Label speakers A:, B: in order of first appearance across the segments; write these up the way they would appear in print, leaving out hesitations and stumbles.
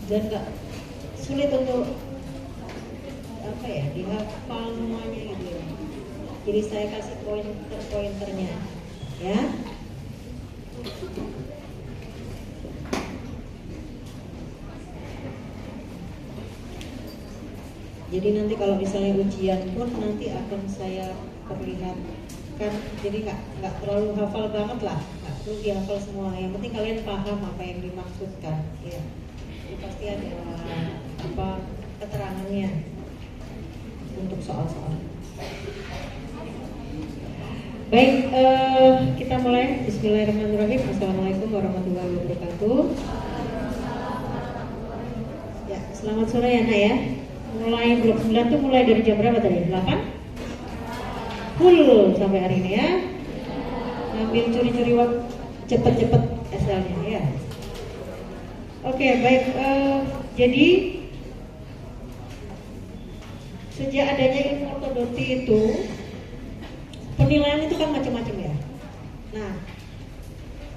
A: dan nggak sulit untuk apa ya dihafal semuanya gitu ya. Jadi saya kasih pointernya ya. Jadi nanti kalau misalnya ujian pun nanti akan saya perlihatkan. Jadi nggak terlalu hafal banget lah, nggak perlu dihafal semua. Yang penting kalian paham apa yang dimaksudkan. Ya, jadi pasti ada apa keterangannya untuk soal-soal. Baik, kita mulai. Bismillahirrahmanirrahim. Assalamualaikum warahmatullahi wabarakatuh. Ya, selamat sore ya Nak ya. Mulai blok 9 tuh mulai dari jam berapa tadi? 8? Full sampai hari ini ya. Ambil curi-curi waktu cepet-cepet SL-nya ya. Oke, baik. Jadi sejak adanya ilmu ortodonti itu penilaian itu kan macam-macam ya. Nah,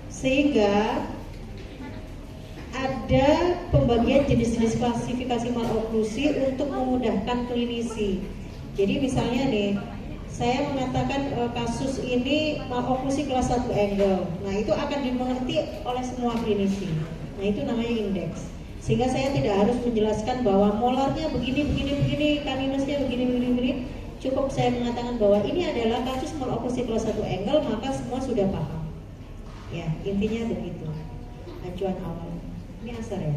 A: sehingga ada pembagian jenis-jenis klasifikasi maloklusi untuk memudahkan klinisi. Jadi misalnya nih, saya mengatakan kasus ini maloklusi kelas 1 angle. Nah, itu akan dimengerti oleh semua klinisi. Nah, itu namanya indeks. Sehingga saya tidak harus menjelaskan bahwa molarnya begini, caninusnya begini. Cukup saya mengatakan bahwa ini adalah kasus maloklusi kelas 1 angle, maka semua sudah paham. Ya, intinya begitu. Acuan awal. Ini asar ya?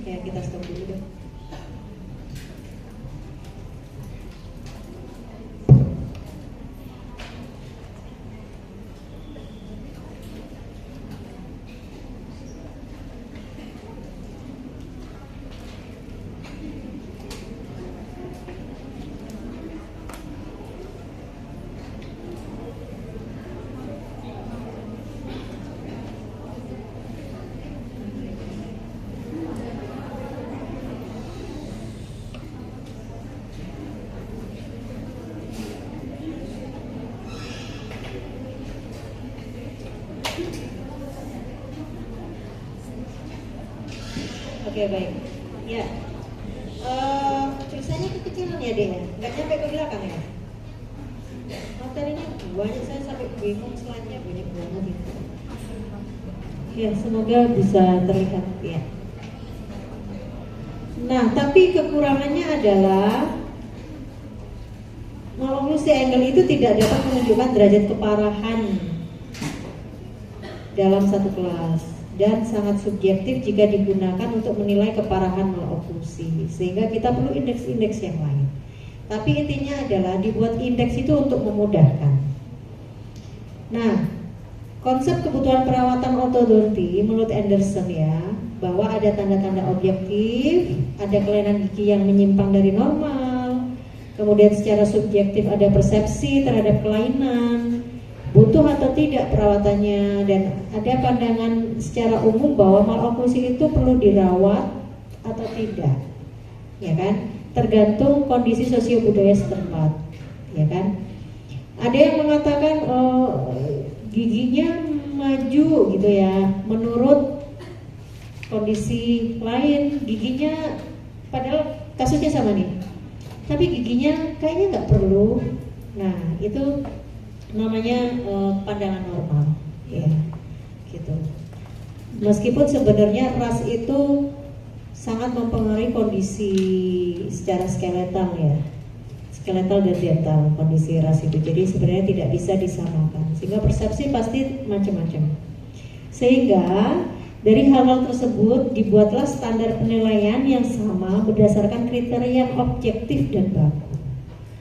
A: Ya, kita stop dulu deh. Oke, baik. Ya, tulisannya kekecilan ya deh ya, nggak nyampe ke belakang ya. Materinya banyak, saya sampai bingung slide-nya banyak banget itu. Ya, semoga bisa terlihat ya. Nah, tapi kekurangannya adalah maloklusi angle itu tidak dapat menunjukkan derajat keparahan dalam satu kelas dan sangat subjektif jika digunakan untuk menilai keparahan maloklusi, sehingga kita perlu indeks-indeks yang lain. Tapi intinya adalah dibuat indeks itu untuk memudahkan. Nah, konsep kebutuhan perawatan ortodonti menurut Anderson ya, bahwa ada tanda-tanda objektif, ada kelainan gigi yang menyimpang dari normal, kemudian secara subjektif ada persepsi terhadap kelainan, butuh atau tidak perawatannya, dan ada pandangan secara umum bahwa maloklusi itu perlu dirawat atau tidak, ya kan? Tergantung kondisi sosiobudaya setempat, ya kan? Ada yang mengatakan giginya maju gitu ya, menurut kondisi lain giginya padahal kasusnya sama nih, tapi giginya kayaknya nggak perlu. Nah, itu namanya pandangan normal, ya, gitu. Meskipun sebenarnya ras itu sangat mempengaruhi kondisi secara skeletal ya, skeletal dan dental kondisi ras itu. Jadi sebenarnya tidak bisa disamakan, sehingga persepsi pasti macam-macam. Sehingga dari hal-hal tersebut dibuatlah standar penilaian yang sama berdasarkan kriteria yang objektif dan baku.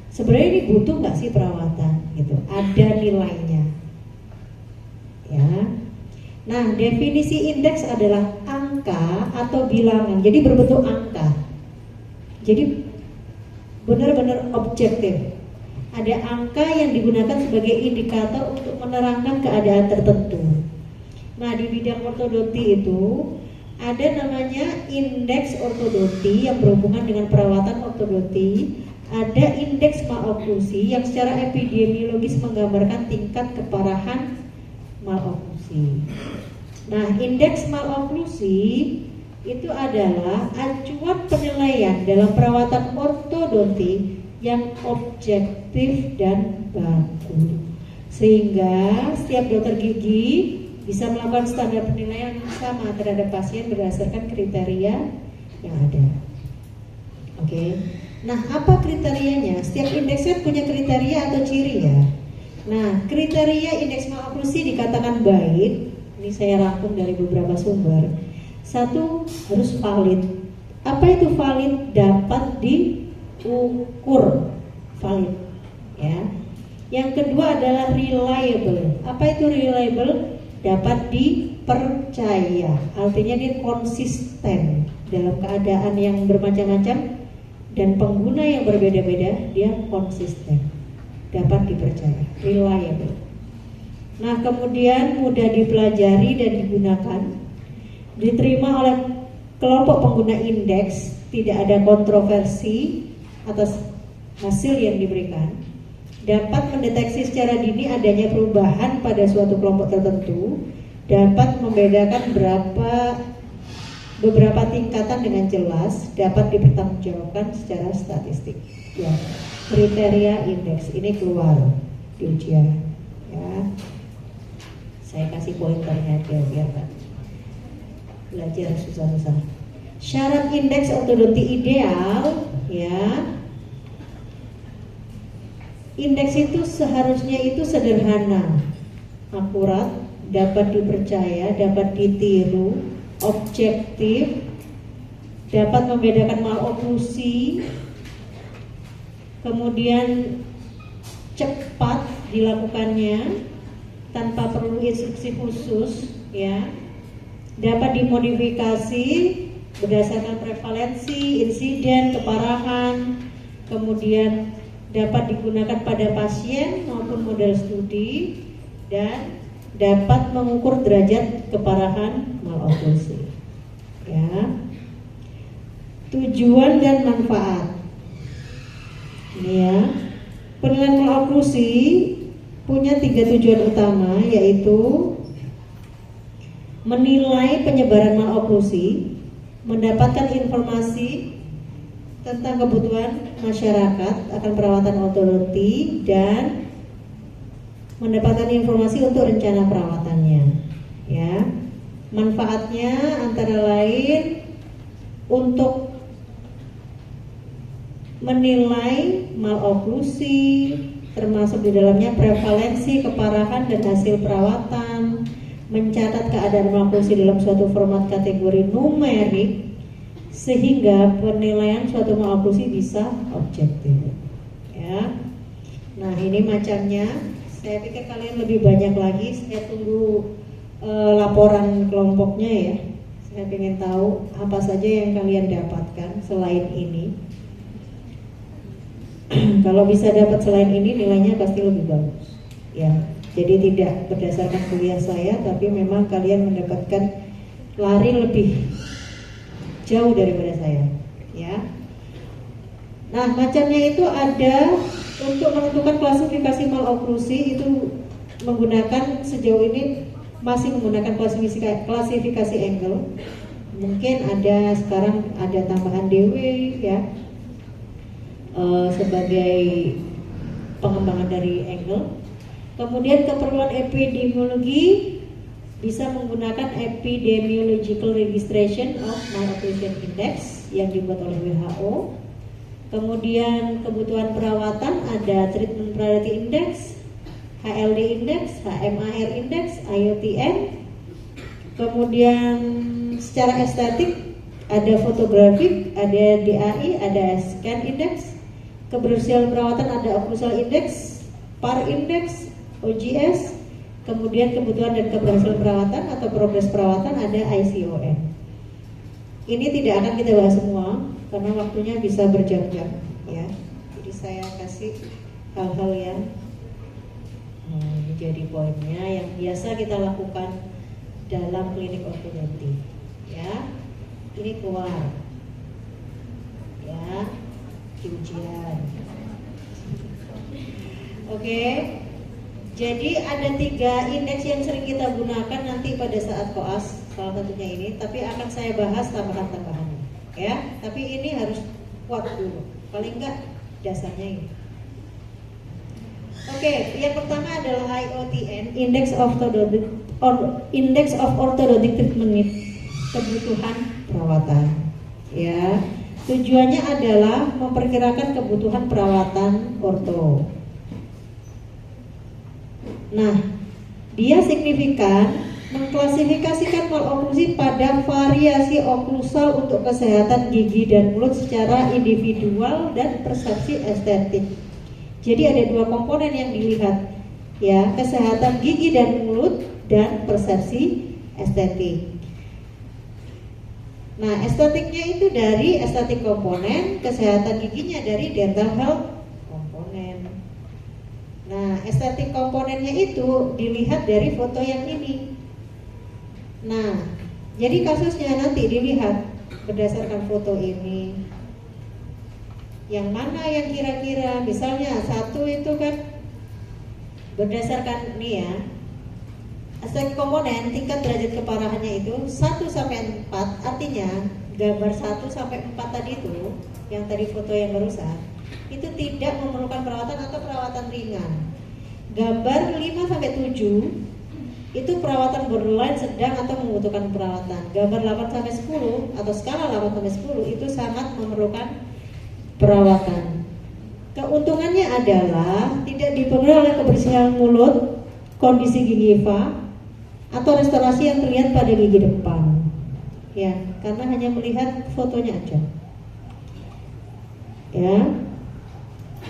A: Sebenarnya ini butuh nggak sih perawatan gitu, ada nilainya ya. Nah, definisi indeks adalah angka atau bilangan, jadi berbentuk angka, jadi benar-benar objektif. Ada angka yang digunakan sebagai indikator untuk menerangkan keadaan tertentu. Nah, di bidang ortodonti itu ada namanya indeks ortodonti yang berhubungan dengan perawatan ortodonti. Ada indeks maloklusi yang secara epidemiologis menggambarkan tingkat keparahan maloklusi. Nah, indeks maloklusi itu adalah acuan penilaian dalam perawatan ortodontik yang objektif dan baku, sehingga setiap dokter gigi bisa melakukan standar penilaian yang sama terhadap pasien berdasarkan kriteria yang ada. Oke. Nah, apa kriterianya? Setiap indeks kan punya kriteria atau ciri ya. Nah, kriteria indeks maloklusi dikatakan baik. Ini saya rangkum dari beberapa sumber. Satu, harus valid. Apa itu valid? Dapat diukur, valid. Ya. Yang kedua adalah reliable. Apa itu reliable? Dapat dipercaya. Artinya dia konsisten dalam keadaan yang bermacam-macam dan pengguna yang berbeda-beda, dia konsisten, dapat dipercaya, reliable. Nah, kemudian mudah dipelajari dan digunakan, diterima oleh kelompok pengguna indeks, tidak ada kontroversi atas hasil yang diberikan, dapat mendeteksi secara dini adanya perubahan pada suatu kelompok tertentu, dapat membedakan beberapa tingkatan dengan jelas, dapat dipertanggungjawabkan secara statistik. Ya, kriteria indeks ini keluar di ujian. Ya, saya kasih pointernya aja biar kan belajar susah-susah. Syarat indeks ortodontik ideal, ya. Indeks itu seharusnya itu sederhana, akurat, dapat dipercaya, dapat ditiru, objektif, dapat membedakan maloklusi, kemudian cepat dilakukannya tanpa perlu instruksi khusus, ya, dapat dimodifikasi berdasarkan prevalensi, insiden, keparahan, kemudian dapat digunakan pada pasien maupun model studi, dan dapat mengukur derajat keparahan maloklusi. Ya. Tujuan dan manfaat. Ini ya. Penilaian maloklusi punya 3 tujuan utama, yaitu menilai penyebaran maloklusi, mendapatkan informasi tentang kebutuhan masyarakat akan perawatan ortodontik, dan mendapatkan informasi untuk rencana perawatannya. Ya, manfaatnya antara lain untuk menilai maloklusi, termasuk di dalamnya prevalensi, keparahan, dan hasil perawatan, mencatat keadaan maloklusi dalam suatu format kategori numerik, sehingga penilaian suatu maloklusi bisa objektif. Ya, nah ini macamnya. Saya pikir kalian lebih banyak lagi. Saya tunggu laporan kelompoknya ya. Saya ingin tahu apa saja yang kalian dapatkan selain ini. Kalau bisa dapat selain ini, nilainya pasti lebih bagus. Ya, jadi tidak berdasarkan kuliah saya, tapi memang kalian mendapatkan lari lebih jauh daripada saya. Ya. Nah, macamnya itu ada. Untuk menentukan klasifikasi maloklusi itu menggunakan, sejauh ini masih menggunakan klasifikasi angle. Mungkin ada sekarang ada tambahan DW ya, sebagai pengembangan dari angle. Kemudian keperluan epidemiologi bisa menggunakan Epidemiological Registration of Malocclusion Index yang dibuat oleh WHO. Kemudian kebutuhan perawatan ada Treatment Priority Index, HLD Index, HMAR Index, IOTM. Kemudian secara estetik ada fotografik, ada DAI, ada Scan Index. Kebersihan perawatan ada Occlusal Index, PAR Index, OGS. Kemudian kebutuhan dan keberhasilan perawatan atau progres perawatan ada ICON. Ini tidak akan kita bahas semua karena waktunya bisa berjam-jam ya. Jadi saya kasih hal-hal yang menjadi poinnya yang biasa kita lakukan dalam klinik ortodontik ya. Ini keluar ya di ujian. Oke. Jadi ada 3 indeks yang sering kita gunakan nanti pada saat koas, salah satunya ini, tapi akan saya bahas tambahan-tambahannya, ya. Tapi ini harus kuat dulu, paling enggak dasarnya ini. Oke, yang pertama adalah IOTN, Index of Orthodontic Treatment Need, kebutuhan perawatan. Ya, tujuannya adalah memperkirakan kebutuhan perawatan orto. Nah, dia signifikan mengklasifikasikan maloklusi pada variasi oklusal untuk kesehatan gigi dan mulut secara individual dan persepsi estetik. Jadi ada 2 komponen yang dilihat, ya, kesehatan gigi dan mulut dan persepsi estetik. Nah, estetiknya itu dari estetik komponen, kesehatan giginya dari dental health komponen. Nah, estetik komponennya itu dilihat dari foto yang ini. Nah, jadi kasusnya nanti dilihat berdasarkan foto ini. Yang mana yang kira-kira, misalnya 1 itu kan berdasarkan ini ya, estetik komponen tingkat derajat keparahannya itu 1 sampai 4, artinya gambar 1 sampai 4 tadi itu, yang tadi foto yang barusan, itu tidak memerlukan perawatan atau perawatan ringan. Gambar 5 sampai 7 itu perawatan borderline sedang atau membutuhkan perawatan. Gambar 8 sampai 10 atau skala 8 sampai 10 itu sangat memerlukan perawatan. Keuntungannya adalah tidak dipengaruhi oleh kebersihan mulut, kondisi gingiva, atau restorasi yang terlihat pada gigi depan. Ya, karena hanya melihat fotonya aja. Ya.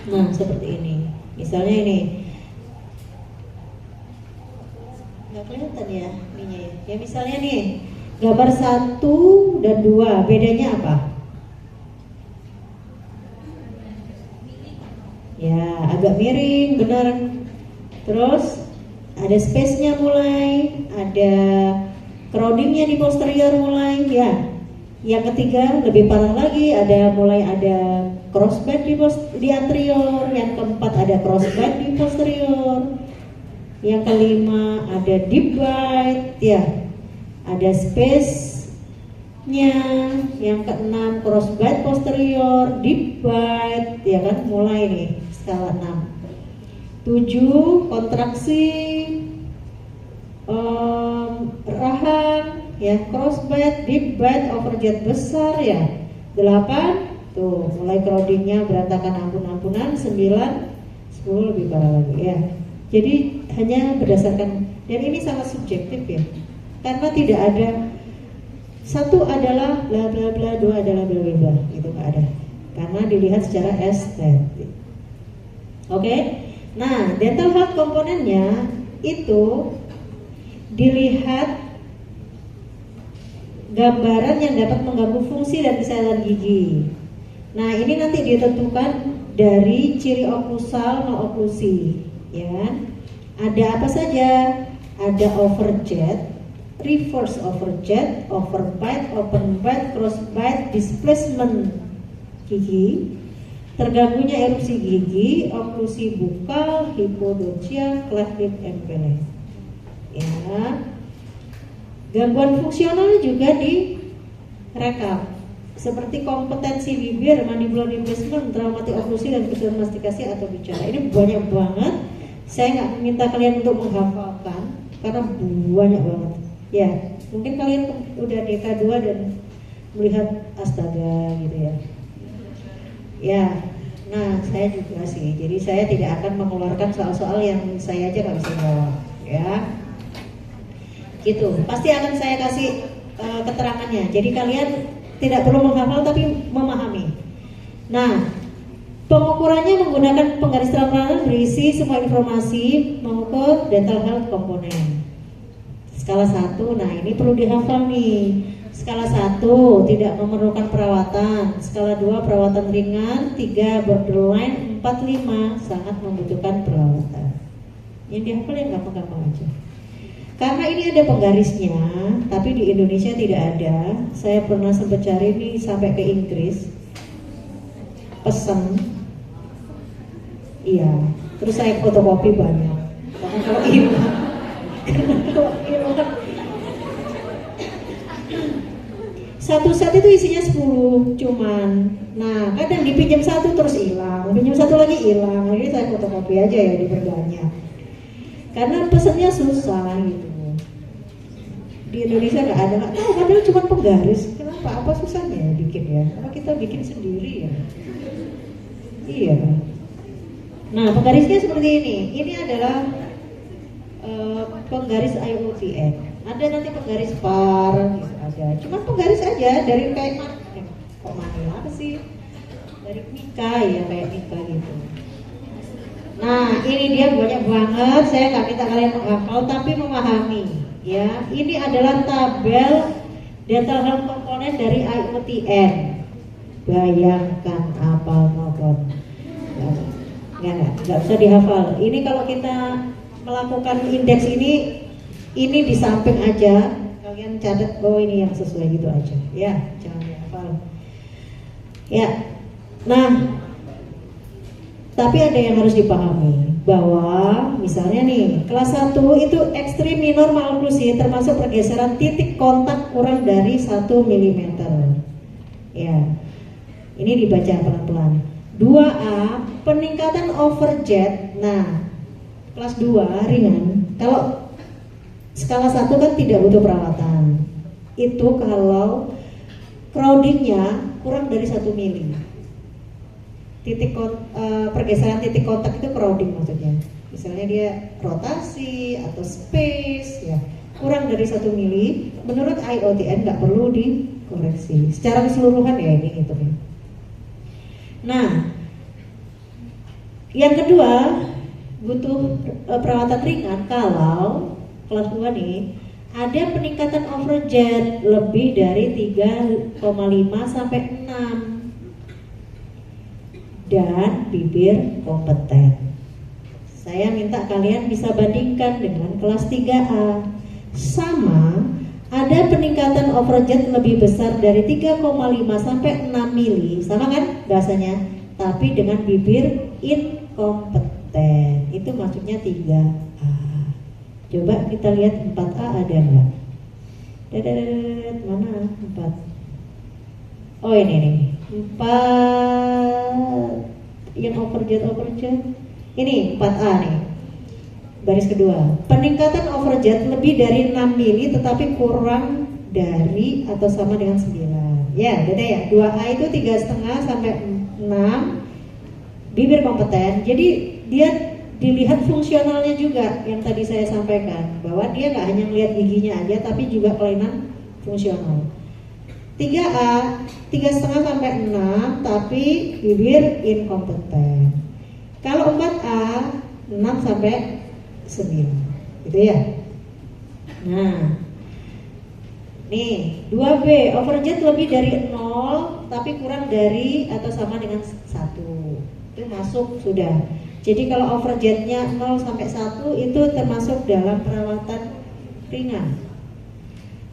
A: Nah, seperti ini. Misalnya ini. Nggak kelihatan ya ininya ya. Ya misalnya nih, gambar 1 dan 2, bedanya apa? Ya, agak miring, benar. Terus ada space-nya mulai, ada crowding-nya di posterior mulai, ya. Yang ketiga lebih parah lagi, ada crossbite di anterior, yang keempat ada crossbite di posterior. Yang kelima ada deep bite, ya. Ada space-nya. Yang keenam crossbite posterior, deep bite, ya kan, mulai nih. Skala 6. 7 kontraksi rahang, ya, crossbite, deep bite, overjet besar, ya. 8 tuh mulai crowdingnya berantakan ampun-ampunan. 9, 10 lebih parah lagi, ya. Jadi hanya berdasarkan, dan ini sangat subjektif ya, karena tidak ada 1 adalah bla bla bla, 2 adalah bla bla bla, itu nggak ada, karena dilihat secara estetik. Oke, nah dental health komponennya itu dilihat gambaran yang dapat mengganggu fungsi dan kesehatan gigi. Nah ini nanti ditentukan dari ciri oklusal maloklusi, ya. Ada apa saja? Ada overjet, reverse overjet, overbite, open bite, crossbite, displacement gigi, terganggunya erupsi gigi, oklusi bukal, hipodontia, cleft lip embellis. Ya. Gangguan fungsional juga direkap, seperti kompetensi bibir, mandibular replacement, traumatik oklusi, dan kesulitan mastikasi atau bicara. Ini banyak banget. Saya nggak minta kalian untuk menghafalkan karena banyak banget. Ya, mungkin kalian udah DK2 dan melihat astaga gitu ya. Ya, nah saya juga sih. Jadi saya tidak akan mengeluarkan soal-soal yang saya aja nggak bisa jawab. Ya, gitu. Pasti akan saya kasih keterangannya. Jadi kalian tidak perlu menghafal tapi memahami. Nah, pengukurannya menggunakan penggaris terang-terangan berisi semua informasi mengukur dental health komponen. Skala 1, nah ini perlu dihafal nih. Skala 1 tidak memerlukan perawatan, skala 2 perawatan ringan, 3 borderline, 4, 5 sangat membutuhkan perawatan. Yang dihafal yang gampang-gampang aja. Karena ini ada penggarisnya, tapi di Indonesia tidak ada. Saya pernah sempat cari nih sampai ke Inggris, pesen. Iya, terus saya fotokopi banyak. Karena kalau hilang, satu set itu isinya 10 cuman. Nah, kadang dipinjam satu terus hilang, pinjam satu lagi hilang. Jadi saya fotokopi aja ya, diperbanyak. Karena pesennya susah gitu. Di Indonesia nggak ada, nggak tahu, padahal cuma penggaris. Kenapa? Apa susahnya ya bikin ya? Karena kita bikin sendiri ya. Iya. Nah, penggarisnya seperti ini. Ini adalah penggaris IOTN. Ada nanti penggaris par, gitu ada. Cuma penggaris aja dari kayak kok Manila apa sih? Dari Mika ya, kayak Mika gitu. Nah, ini dia banyak banget. Saya nggak minta kalian menghafal, tapi memahami. Ya, ini adalah tabel data hal komponen dari IOTN. Bayangkan apal nobot. Nggak usah dihafal. Ini kalau kita melakukan indeks ini di samping aja. Kalian catat bahwa ini yang sesuai gitu aja. Ya, jangan dihafal. Ya, nah, tapi ada yang harus dipahami bahwa misalnya nih kelas 1 itu ekstrim minor maloklusi termasuk pergeseran titik kontak kurang dari 1 mm. Ya, ini dibaca pelan-pelan. 2A peningkatan overjet. Nah, kelas 2 ringan. Kalau skala 1 kan tidak butuh perawatan. Itu kalau crowdingnya kurang dari 1 mili. Pergeseran titik kontak itu crowding maksudnya. Misalnya dia rotasi atau space ya kurang dari 1 mili, menurut IOTN nggak perlu dikoreksi. Secara keseluruhan ya ini gitu ya. Nah, yang kedua butuh perawatan ringan kalau kelas 2 nih ada peningkatan overjet lebih dari 3,5 sampai 6 dan bibir kompeten. Saya minta kalian bisa bandingkan dengan kelas 3A. Sama, ada peningkatan overjet lebih besar dari 3,5 sampai 6 mili. Sama kan bahasanya? Tapi dengan bibir inkompeten. Itu maksudnya 3A. Coba kita lihat 4A ada nggak? Mana 4? Oh ini nih 4 yang overjet. Ini 4A nih. Baris kedua. Peningkatan overjet lebih dari 6 mili tetapi kurang dari atau sama dengan 9. Ya, beda ya. 2A itu 3,5 sampai 6 bibir kompeten. Jadi dia dilihat fungsionalnya juga yang tadi saya sampaikan bahwa dia nggak hanya melihat giginya aja tapi juga kelainan fungsional. 3A 3,5 sampai 6 tapi bibir inkompeten. Kalau 4A 6 sampai 9 gitu ya. Nah, nih 2B overjet lebih dari 0 tapi kurang dari atau sama dengan 1. Itu masuk sudah. Jadi kalau overjetnya 0 sampai 1 itu termasuk dalam perawatan ringan.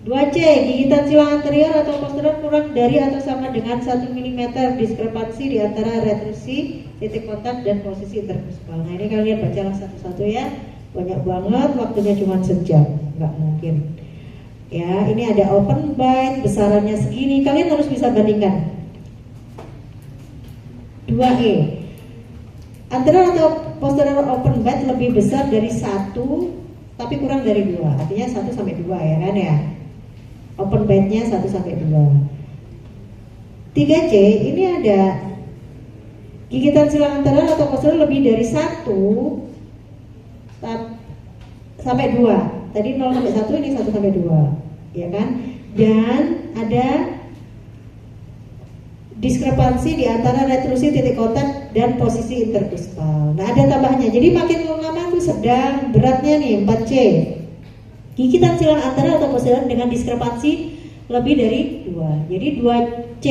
A: 2C, gigitan silang anterior atau posterior kurang dari atau sama dengan 1 mm, diskrepansi di antara retrusi, titik kontak, dan posisi interkruspal. Nah ini kalian bacalah satu-satu ya. Banyak banget, waktunya cuma sejam, nggak mungkin. Ya, ini ada open bite, besarannya segini, kalian harus bisa bandingkan. 2E, anterior atau posterior open bite lebih besar dari 1, tapi kurang dari 2, artinya 1 sampai 2 ya kan ya. Open bite-nya 1 sampai 2. 3C ini ada gigitan silang anterior atau posterior lebih dari 1 sampai 2. Tadi 0 sampai 1, ini 1 sampai 2. Ya kan? Dan ada diskrepansi di antara retrusi titik kontak dan posisi interkruspal. Nah, ada tambahnya. Jadi makin lama itu sedang, beratnya nih 4C. Gigitan silang anterior atau posterior dengan diskrepansi lebih dari 2. Jadi 2C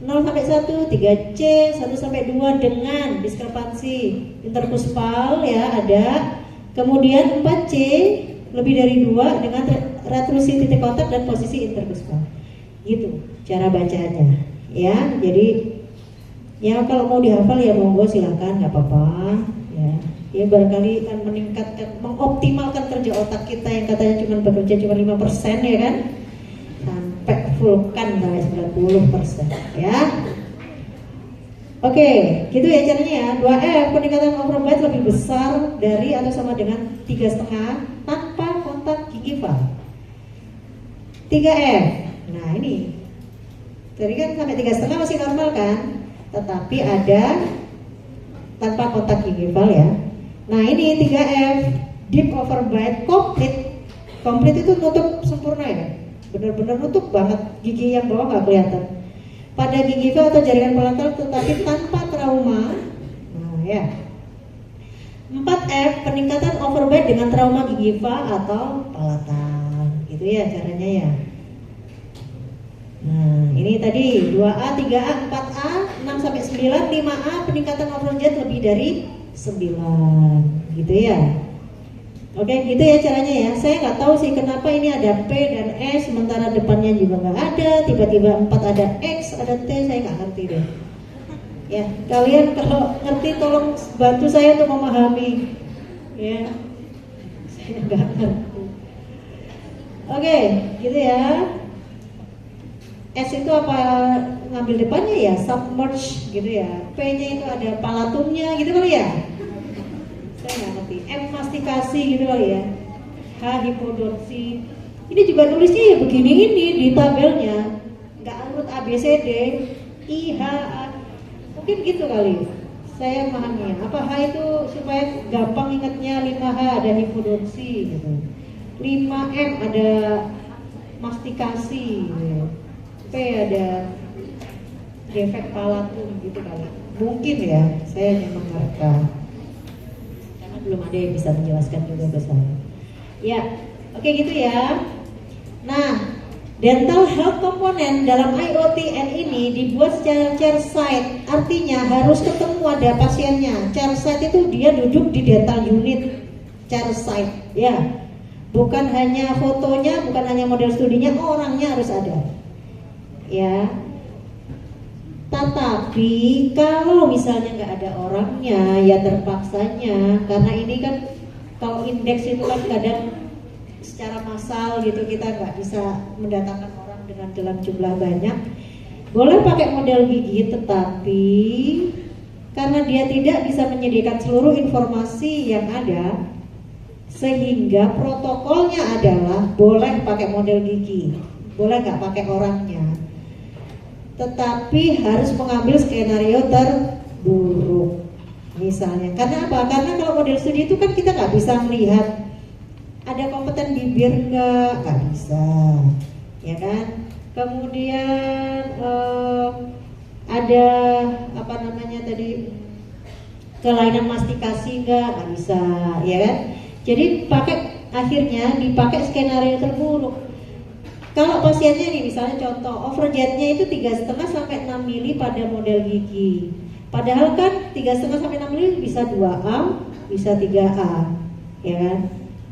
A: 0 sampai 1, 3C 1 sampai 2 dengan diskrepansi interkruspal ya ada. Kemudian 4C lebih dari 2 dengan retrusi titik kontak dan posisi interkruspal. Gitu cara bacanya ya. Jadi ya kalau mau dihafal ya monggo silakan, nggak apa-apa ya. ya barangkali kan meningkatkan, mengoptimalkan kerja otak kita yang katanya cuma bekerja cuma 5% ya kan, sampai fullkan sampai 90% ya. Oke, gitu ya caranya ya. 2F, peningkatan overbite lebih besar dari atau sama dengan 3,5 tanpa kontak gingival. 3F, nah ini tadi kan sampai 3,5 masih normal kan, tetapi ada tanpa kontak gingival ya. Nah ini 3F, deep overbite complete. Complete itu nutup sempurna ya, benar-benar nutup banget, gigi yang bawah nggak kelihatan pada gingival atau jaringan palatal tetapi tanpa trauma. Nah ya. 4F, peningkatan overbite dengan trauma gingival atau palatal. Gitu ya caranya ya. Nah ini tadi 2A, 3A, 4A, 6 sampai 9, 5A peningkatan overbite lebih dari 9. Gitu ya. Oke, gitu ya caranya ya. Saya nggak tahu sih kenapa ini ada P dan S sementara depannya juga nggak ada. Tiba-tiba 4 ada X, ada T, saya nggak ngerti deh. Ya, kalian kalau ngerti tolong bantu saya untuk memahami. Ya, saya nggak ngerti. Oke, gitu ya. S itu apa ngambil depannya ya? Submerge gitu ya. P-nya itu ada palatumnya gitu kali ya. Saya nggak ngerti. M mastikasi gitu kali ya. H hipodonsi. Ini juga nulisnya ya begini ini di tabelnya, nggak urut A B C D, I H A. Mungkin gitu kali. Saya memahaminya. Apa H itu supaya gampang ingatnya 5H ada hipodonsi gitu. 5M ada mastikasi gitu. P ada defek palatum gitu kali. Mungkin ya. Saya hanya mengerti. Belum ada yang bisa menjelaskan juga ke saya. Ya, oke gitu ya. Nah, dental health component dalam IoTN ini dibuat secara chairside, artinya harus ketemu ada pasiennya. Chairside itu dia duduk di dental unit chairside, ya. Bukan hanya fotonya, bukan hanya model studinya, orangnya harus ada. Ya. Tetapi kalau misalnya nggak ada orangnya, ya terpaksanya, karena ini kan kalau indeks itu kan kadang secara massal gitu kita nggak bisa mendatangkan orang dengan dalam jumlah banyak. Boleh pakai model gigi, tetapi karena dia tidak bisa menyediakan seluruh informasi yang ada, sehingga protokolnya adalah boleh pakai model gigi, boleh nggak pakai orangnya. Tetapi harus mengambil skenario terburuk misalnya. Karena apa? Karena kalau model studi itu kan kita nggak bisa melihat ada kompeten bibir nggak bisa, ya kan? Kemudian ada apa namanya tadi kelainan mastikasi nggak bisa, ya kan? Jadi akhirnya dipakai skenario terburuk. Kalau pasiennya nih misalnya contoh overjetnya itu 3,5 sampai 6 mili pada model gigi. Padahal kan 3,5 sampai 6 mili bisa 2A, bisa 3A, ya kan?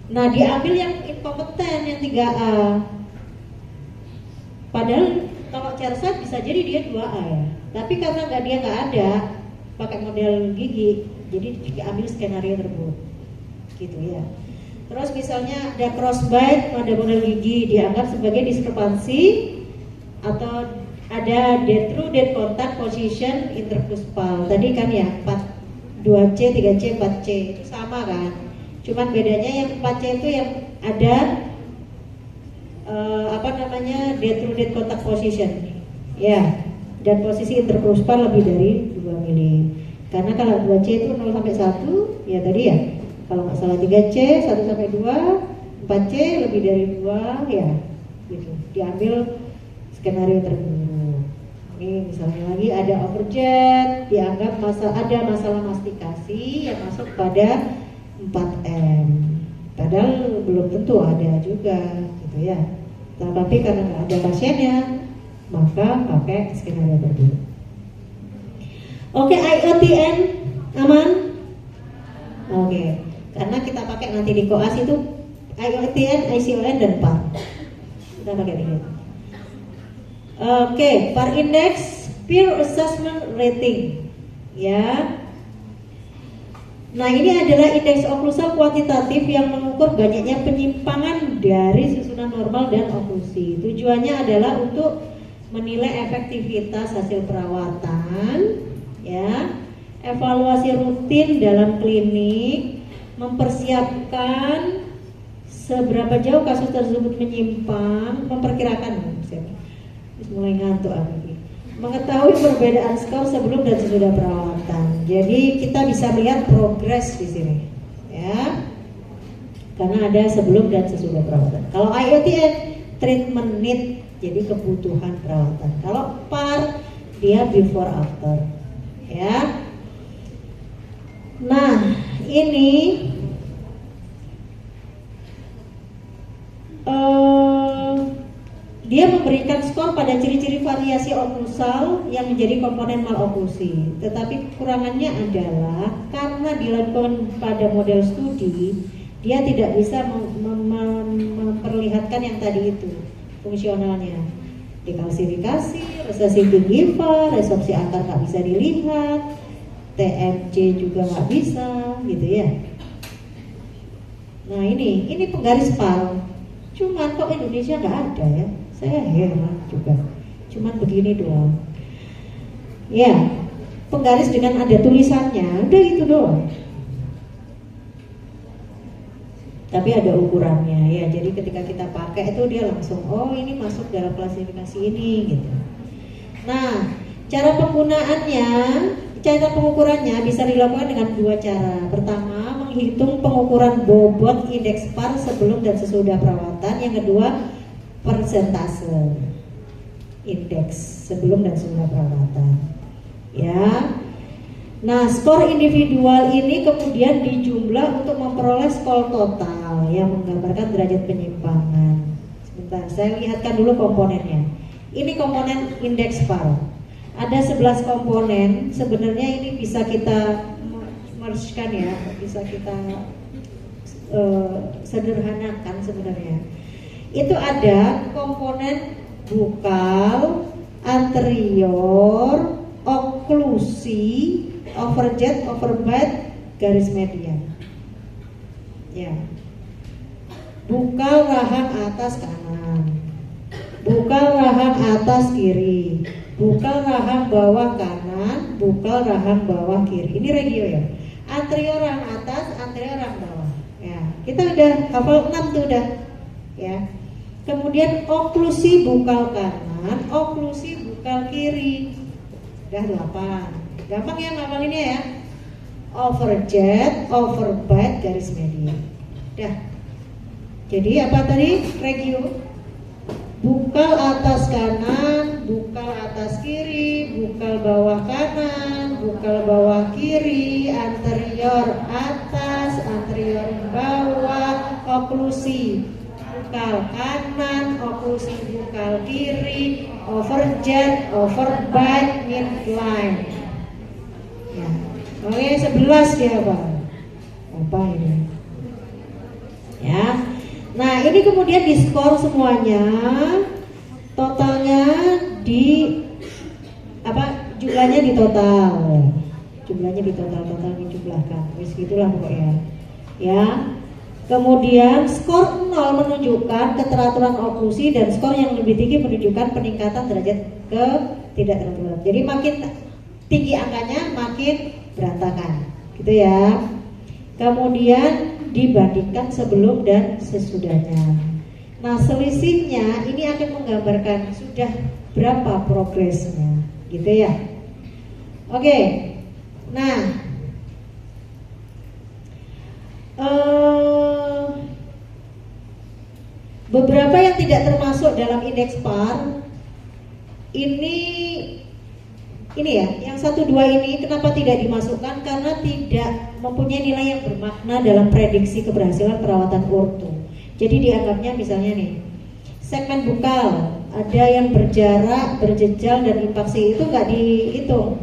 A: Nah diambil yang inkompeten yang 3A. Padahal kalau chairside bisa jadi dia 2A ya. Tapi karena dia nggak ada pakai model gigi, jadi diambil skenario terburuk, gitu ya. Terus misalnya ada crossbite pada model gigi dianggap sebagai diskrepansi atau ada detruded contact position intercruspal. Tadi kan ya 2C, 3C, 4C itu sama kan. Cuman bedanya yang 4C itu yang ada detruded contact position. Ya, dan posisi intercruspal lebih dari 2 mili. Karena kalau 2C itu 0 sampai 1 ya tadi ya. Kalau nggak salah 3C, 1 sampai 2, 4C lebih dari 2 ya gitu. Diambil skenario terburuk. Ini misalnya lagi ada overjet, dianggap ada masalah mastikasi yang masuk pada 4M. Padahal belum tentu ada juga gitu ya. Tapi karena nggak ada pasiennya, maka pakai skenario terburuk. Oke, IoTN aman? Oke. Karena kita pakai nanti di koas itu IoTN, ICON dan PAR. Kita pakai ini. Oke, PAR Index Peer Assessment Rating. Ya. Nah, ini adalah indeks oklusal kuantitatif yang mengukur banyaknya penyimpangan dari susunan normal dan oklusi. Tujuannya adalah untuk menilai efektivitas hasil perawatan, ya, evaluasi rutin dalam klinik, mempersiapkan seberapa jauh kasus tersebut menyimpang, memperkirakan, mulai ngantuk lagi, mengetahui perbedaan skor sebelum dan sesudah perawatan. Jadi kita bisa lihat progres di sini, ya, karena ada sebelum dan sesudah perawatan. Kalau IOTN treatment need, jadi kebutuhan perawatan. Kalau PAR dia before after, ya. Nah, ini dia memberikan skor pada ciri-ciri variasi oklusal yang menjadi komponen maloklusi. Tetapi kekurangannya adalah karena dilakukan pada model studi, dia tidak bisa memperlihatkan yang tadi itu fungsionalnya. Dekalsifikasi, resesi gingiva, resorpsi akar nggak bisa dilihat, TMC juga nggak bisa, gitu ya. Nah, ini penggaris PAR. Cuman kok Indonesia nggak ada ya? Saya heran juga. Cuman begini doang. Ya, penggaris dengan ada tulisannya, udah gitu doang. Tapi ada ukurannya ya. Jadi ketika kita pakai itu dia langsung, oh ini masuk dalam klasifikasi ini gitu. Nah, cara penggunaannya, cara pengukurannya bisa dilakukan dengan dua cara. Pertama, menghitung pengukuran bobot indeks PAR sebelum dan sesudah perawatan. Yang kedua, persentase indeks sebelum dan sesudah perawatan, ya. Nah, skor individual ini kemudian dijumlah untuk memperoleh skor total yang menggambarkan derajat penyimpangan. Sebentar, saya lihatkan dulu komponennya. Ini komponen indeks PAR. Ada 11 komponen. Sebenarnya ini bisa kita merge-kan ya, bisa kita sederhanakan sebenarnya. Itu ada komponen bukal, anterior, oklusi, overjet, overbite, garis median. Ya. Bukal rahang atas kanan, bukal rahang atas kiri, bukal rahang bawah kanan, bukal rahang bawah kiri. Ini regio ya. Anterior rahang atas, anterior rahang bawah. Ya, kita udah hafal 6 tuh udah. Ya. Kemudian oklusi bukal kanan, oklusi bukal kiri. Udah 8. Gampang ya ngapalinnya ya. Overjet, overbite, garis median. Dah. Jadi apa tadi? Regio. Bukal atas kanan, bukal atas kiri, bukal bawah kanan, bukal bawah kiri, anterior atas, anterior bawah, oklusi bukal kanan, oklusi bukal kiri, overjet, overbite, midline. Ya. Oke, 11 dia apa ini? Ya. Nah, ini kemudian diskor semuanya, totalnya di jumlahnya di total, jumlahnya di total dijumlahkan, wis gitulah pokoknya, ya. Kemudian skor 0 menunjukkan keteraturan oklusi dan skor yang lebih tinggi menunjukkan peningkatan derajat ke tidak teraturan. Jadi makin tinggi angkanya makin berantakan, gitu ya. Kemudian dibandingkan sebelum dan sesudahnya. Nah, selisihnya ini akan menggambarkan sudah berapa progresnya, gitu ya. Oke. Nah, beberapa yang tidak termasuk dalam indeks PAR ini ya, yang 1, 2 ini kenapa tidak dimasukkan? Karena tidak mempunyai nilai yang bermakna dalam prediksi keberhasilan perawatan orto. Jadi dianggapnya misalnya nih, segmen bukal ada yang berjarak, berjejal dan impaksi, itu nggak dihitung.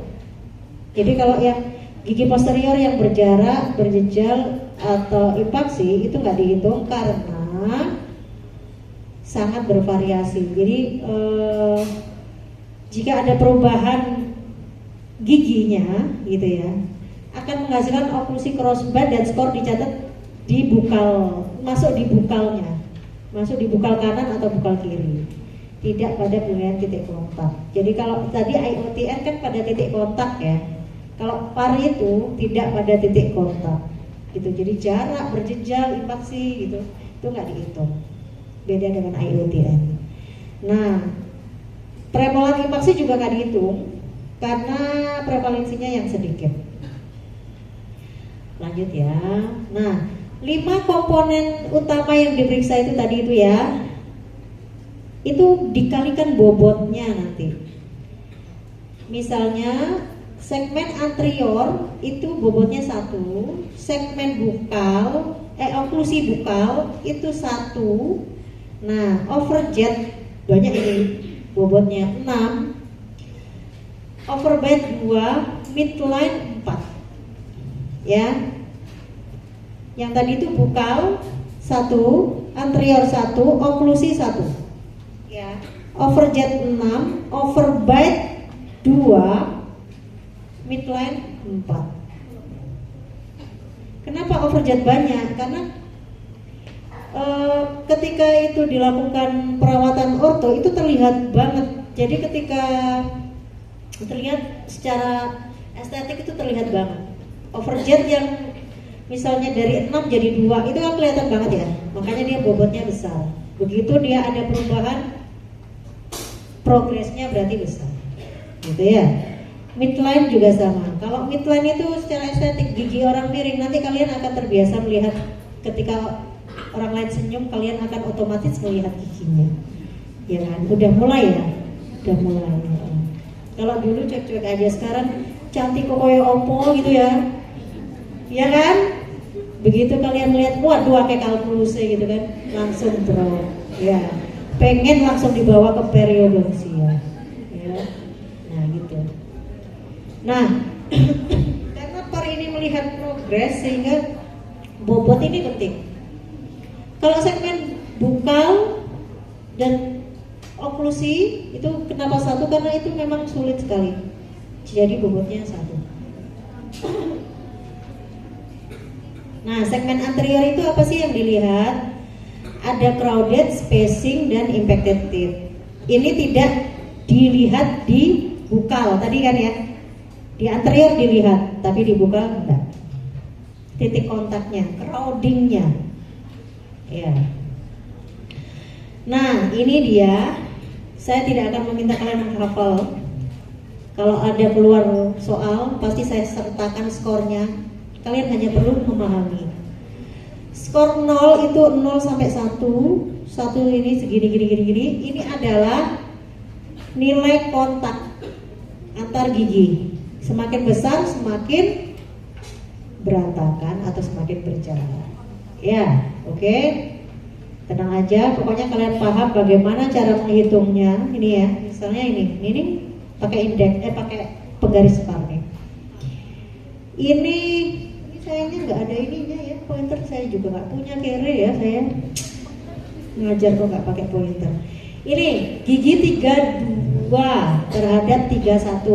A: Jadi kalau yang gigi posterior yang berjarak, berjejal atau impaksi itu nggak dihitung karena sangat bervariasi. Jadi jika ada perubahan giginya gitu ya, akan menghasilkan oklusi crossband dan skor dicatat di bukal, masuk di bukalnya, masuk di bukal kanan atau bukal kiri, tidak pada penilaian titik kontak. Jadi kalau tadi IOTR kan pada titik kontak ya, kalau PAR itu tidak pada titik kontak gitu. Jadi jarak, berjejal, impaksi gitu, itu nggak dihitung, beda dengan IOTR. Nah, prevalensi impaksi juga nggak dihitung karena prevalensinya yang sedikit. Lanjut ya. Nah, 5 komponen utama yang diperiksa itu tadi itu ya, itu dikalikan bobotnya nanti. Misalnya segmen anterior itu bobotnya 1, segmen bukal, oklusi bukal itu 1. Nah, overjet banyak ini, bobotnya 6, overbite 2, midline 4. Ya. Yang tadi itu bukal 1, anterior 1, oklusi 1. Ya. Overjet 6, overbite 2, midline 4. Kenapa overjet banyak? Karena ketika itu dilakukan perawatan orto itu terlihat banget. Jadi ketika terlihat secara estetik itu terlihat banget. Overjet yang misalnya dari 6 jadi 2 itu kan kelihatan banget ya. Makanya dia bobotnya besar. Begitu dia ada perubahan, progresnya berarti besar. Gitu ya. Midline juga sama. Kalau midline itu secara estetik gigi orang miring, nanti kalian akan terbiasa melihat ketika orang lain senyum, kalian akan otomatis melihat giginya. Ya kan? Udah mulai ya? Udah mulai. Kalau dulu cuek-cuek aja, sekarang cantik kok koyo opo gitu ya. Ya kan? Begitu kalian melihat, waduh pakai kalkulus gitu kan, langsung drop. Ya. Pengen langsung dibawa ke periodontia. Ya. Nah, gitu. Nah, karena PAR ini melihat progres sehingga bobot ini penting. Kalau segmen bukal dan oklusi itu kenapa 1? Karena itu memang sulit sekali. Jadi bobotnya 1. Nah, segmen anterior itu apa sih yang dilihat? Ada crowded, spacing, dan impacted teeth. Ini tidak dilihat di bukal tadi kan ya. Di anterior dilihat, tapi di bukal enggak. Titik kontaknya, crowdingnya. Ya. Nah, ini dia. Saya tidak akan meminta kalian menghafal. Kalau ada keluar soal, pasti saya sertakan skornya. Kalian hanya perlu memahami. Skor 0 itu 0 sampai 1. 1 ini segini gini. Ini adalah nilai kontak antar gigi. Semakin besar semakin berantakan atau semakin berjalan. Ya, oke. Tenang aja, pokoknya kalian paham bagaimana cara menghitungnya. Ini ya, misalnya ini pakai indeks, pakai penggaris bar nih. Ini sayangnya nggak ada ininya ya, pointer saya juga nggak punya, kere ya saya ngajar kok nggak pakai pointer. Ini gigi 32 terhadap 31,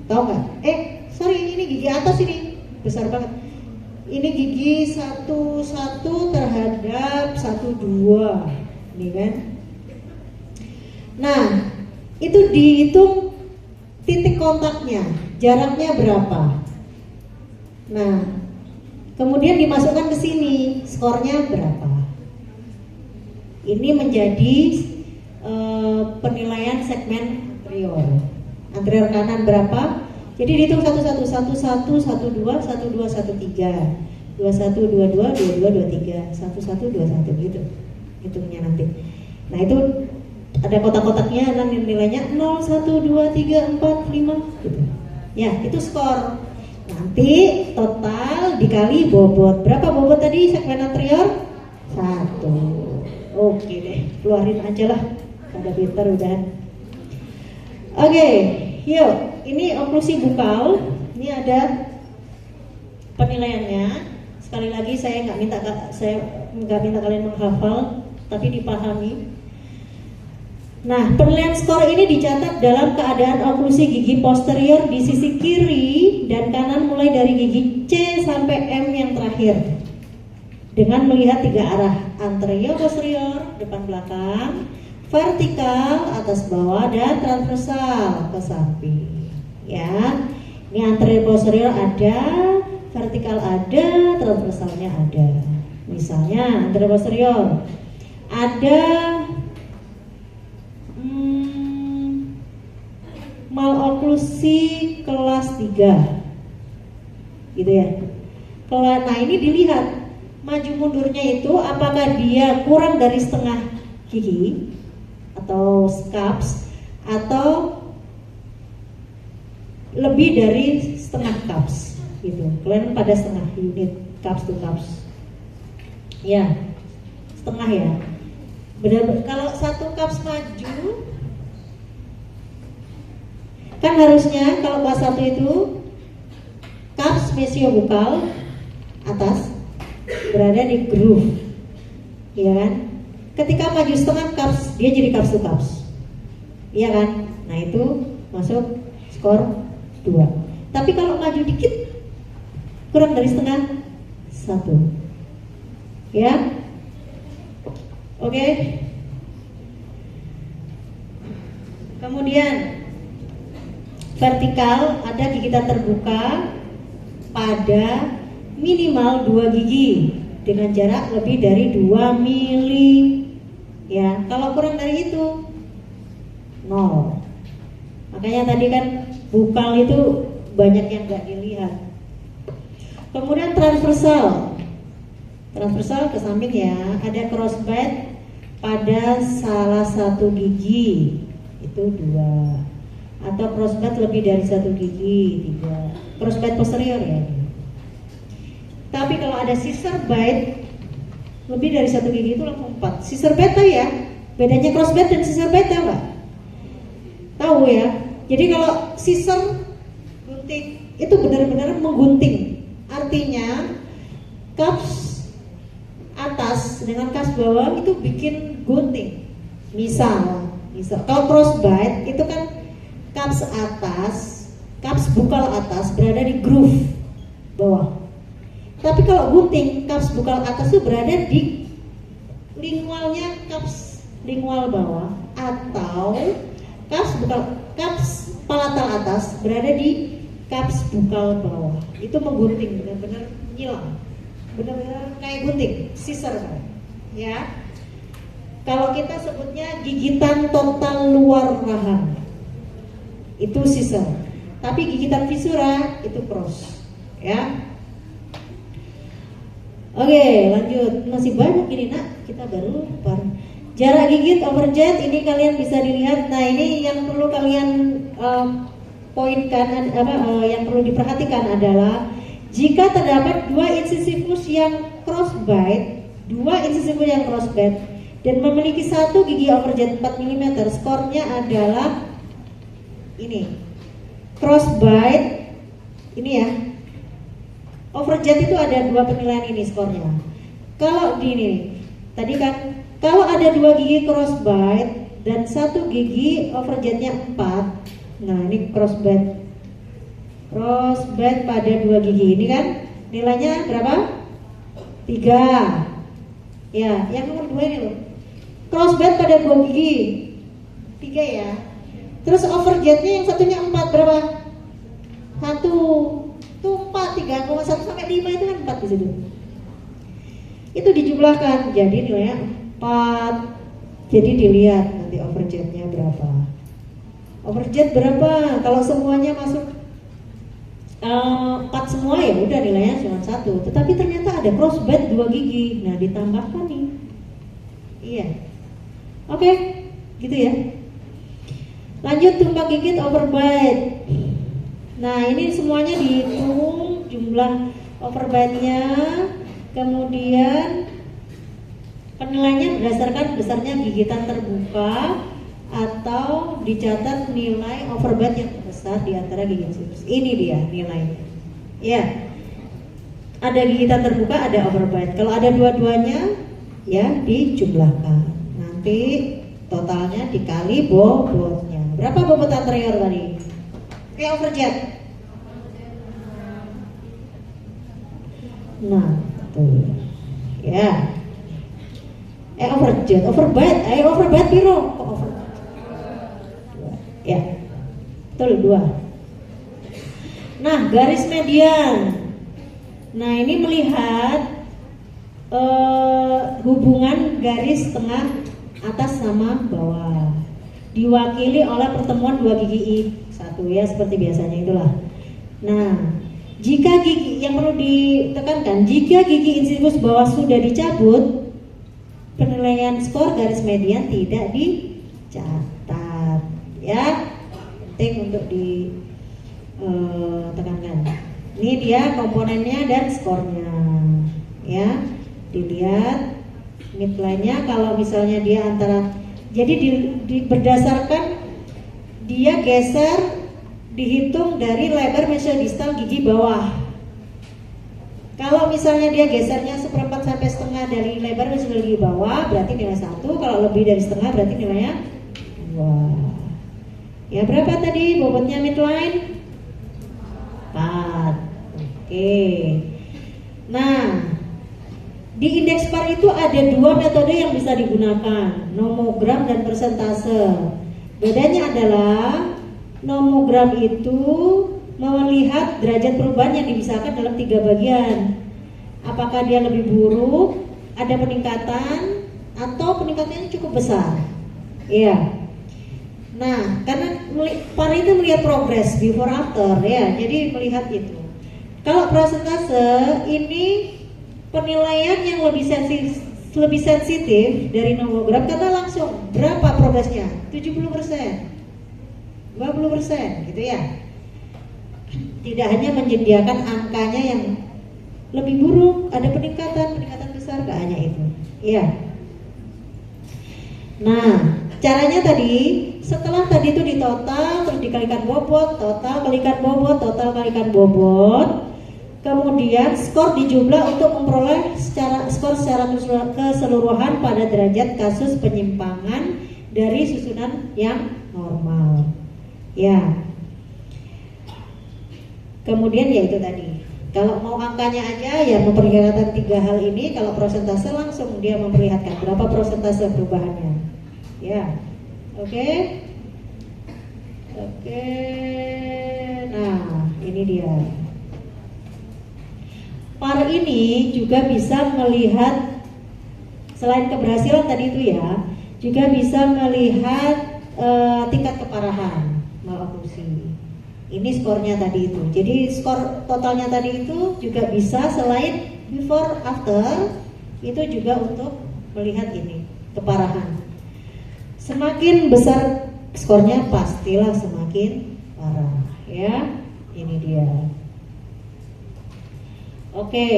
A: tahu nggak? Sorry, ini gigi atas ini besar banget. Ini gigi 11 terhadap 12, ini kan? Nah, itu dihitung titik kontaknya, jaraknya berapa? Nah, kemudian dimasukkan ke sini, skornya berapa? Ini menjadi penilaian segmen anterior kanan berapa? Jadi dihitung 11, 11, 12, 12, 13, 21, 22, 22, 23, 11, 21 gitu hitungnya nanti. Nah itu ada kotak-kotaknya dan nilainya 0, 1, 2, 3, 4, 5 gitu. Ya itu skor. Nanti total dikali bobot. Berapa bobot tadi segmen anterior? 1. Oke deh, keluarin aja lah. Pada pintar udah. Oke, yuk. Ini oklusi bukal. Ini ada penilaiannya. Sekali lagi saya nggak minta kalian menghafal, tapi dipahami. Nah, penilaian skor ini dicatat dalam keadaan oklusi gigi posterior di sisi kiri dan kanan mulai dari gigi C sampai M yang terakhir, dengan melihat tiga arah: anterior posterior depan belakang, vertikal atas bawah, dan transversal ke samping. Ya, ini anterior posterior ada, vertikal ada, transversalnya ada. Misalnya anterior posterior ada maloklusi kelas 3 gitu ya. Nah, ini dilihat maju mundurnya itu apakah dia kurang dari setengah gigi atau cups, atau lebih dari setengah cups gitu. Kalian pada setengah unit cups to cups ya, setengah ya. Benar, kalau satu cups maju kan harusnya kalau kelas 1 itu cups mesiobukal atas berada di groove, ya kan? Ketika maju setengah cups, dia jadi cups to cups, iya kan? Nah, itu masuk skor 2. Tapi kalau maju dikit, kurang dari setengah, 1. Ya, oke. Kemudian vertikal ada gigitan terbuka pada minimal 2 gigi dengan jarak lebih dari 2 mili. Ya, kalau kurang dari itu 0. Makanya tadi kan bukal itu banyak yang nggak dilihat. Kemudian transversal ke samping ya, ada crossbite pada salah satu gigi itu 2, atau crossbite lebih dari 1 gigi 3. Crossbite posterior ya. Tapi kalau ada scissor bite lebih dari 1 gigi itu langsung 4. Scissor bite tahu ya? Bedanya crossbite dan scissor bite tahu nggak? Tahu ya? Jadi kalau scissor gunting itu benar-benar menggunting. Artinya cups atas dengan cups bawah itu bikin gunting. Misal kalau crossbite itu kan cups atas, cups bukal atas berada di groove bawah. Tapi kalau gunting, cups bukal atas itu berada di lingualnya cups lingual bawah, atau cups palatal atas berada di cups bukal bawah. Itu menggunting, benar-benar nyilang, benar-benar kayak gunting, scissor kan? Ya. Kalau kita sebutnya gigitan total luar rahang, itu scissor. Tapi gigitan visura itu cross, ya. Oke, lanjut. Masih banyak ini nak, kita baru jarak gigit overjet ini kalian bisa dilihat. Nah, ini yang perlu kalian poinkan, yang perlu diperhatikan adalah jika terdapat 2 incisivus yang crossbite, dan memiliki 1 gigi overjet 4 mm, skornya adalah ini. Crossbite ini ya. Overjet itu ada 2 penilaian ini skornya. Kalau gini, tadi kan kalau ada 2 gigi crossbite dan 1 gigi overjetnya 4. Nah, ini crossbite pada 2 gigi ini kan nilainya berapa? 3. Ya, yang nomor 2 ini loh. Crossbite pada 2 gigi 3 ya. Terus overjetnya yang satunya 4, berapa? 1. Itu 4, 3,1 sampai 5 itu kan 4 di situ. Itu dijumlahkan jadi nilainya 4. Jadi dilihat nanti overjetnya berapa. Overjet berapa? Kalau semuanya masuk 4 semua ya udah nilainya cuma 1. Tetapi ternyata ada crossbite 2 gigi. Nah, ditambahkan nih. Iya. Oke, gitu ya. Lanjut tumpak gigit overbite. Nah, ini semuanya dihitung jumlah overbite-nya, kemudian penilaiannya berdasarkan besarnya gigitan terbuka atau dicatat nilai overbite yang terbesar di antara gigi incisivus. Ini dia nilainya. Ya. Ada gigitan terbuka, ada overbite. Kalau ada dua-duanya ya dijumlahkan. Nanti totalnya dikali bobotnya. Berapa bobot anterior tadi? Overjet. Nah, tuh. Ya. Overjet, overbite piro? Kok over? Ya. Betul, 2. Nah, garis median. Nah, ini melihat hubungan garis tengah atas sama bawah, diwakili oleh pertemuan 2 gigi I1 ya, seperti biasanya itulah. Nah, jika gigi yang perlu ditekankan, jika gigi insidius bawah sudah dicabut, penilaian skor garis median tidak dicatat ya, penting untuk ditekankan. Ini dia komponennya dan skornya ya, dilihat midline-nya. Kalau misalnya dia antara, jadi berdasarkan dia geser, dihitung dari lebar mesiodistal gigi bawah. Kalau misalnya dia gesernya 1/4 sampai setengah dari lebar mesiodistal gigi bawah, berarti nilai 1. Kalau lebih dari setengah berarti nilainya 2. Ya, berapa tadi bobotnya midline? 4. Oke. Nah, di indeks PAR itu ada 2 metode yang bisa digunakan, nomogram dan persentase. Bedanya adalah nomogram itu melihat derajat perubahan yang dipisahkan dalam 3 bagian. Apakah dia lebih buruk, ada peningkatan, atau peningkatannya cukup besar. Iya. Nah, karena PAR itu melihat progres before after ya, jadi melihat itu. Kalau persentase ini penilaian yang lebih sensitif dari nomogram, kata langsung berapa progresnya? 70%, 20% gitu ya. Tidak hanya menyediakan angkanya yang lebih buruk, ada peningkatan besar, gak hanya itu. Iya. Nah, caranya tadi, setelah tadi itu ditotal, terus dikalikan bobot, total kalikan bobot, total kalikan bobot. Kemudian skor dijumlah untuk memperoleh skor secara keseluruhan pada derajat kasus penyimpangan dari susunan yang normal. Ya. Kemudian ya itu tadi. Kalau mau angkanya aja ya memperlihatkan 3 hal ini. Kalau persentase langsung dia memperlihatkan berapa persentase perubahannya. Ya. Oke. Nah, ini dia. PAR ini juga bisa melihat, selain keberhasilan tadi itu ya, juga bisa melihat tingkat keparahan maloklusi. Ini skornya tadi itu. Jadi skor totalnya tadi itu juga bisa, selain before after, itu juga untuk melihat ini keparahan. Semakin besar skornya pastilah semakin parah ya. Ini dia. Oke.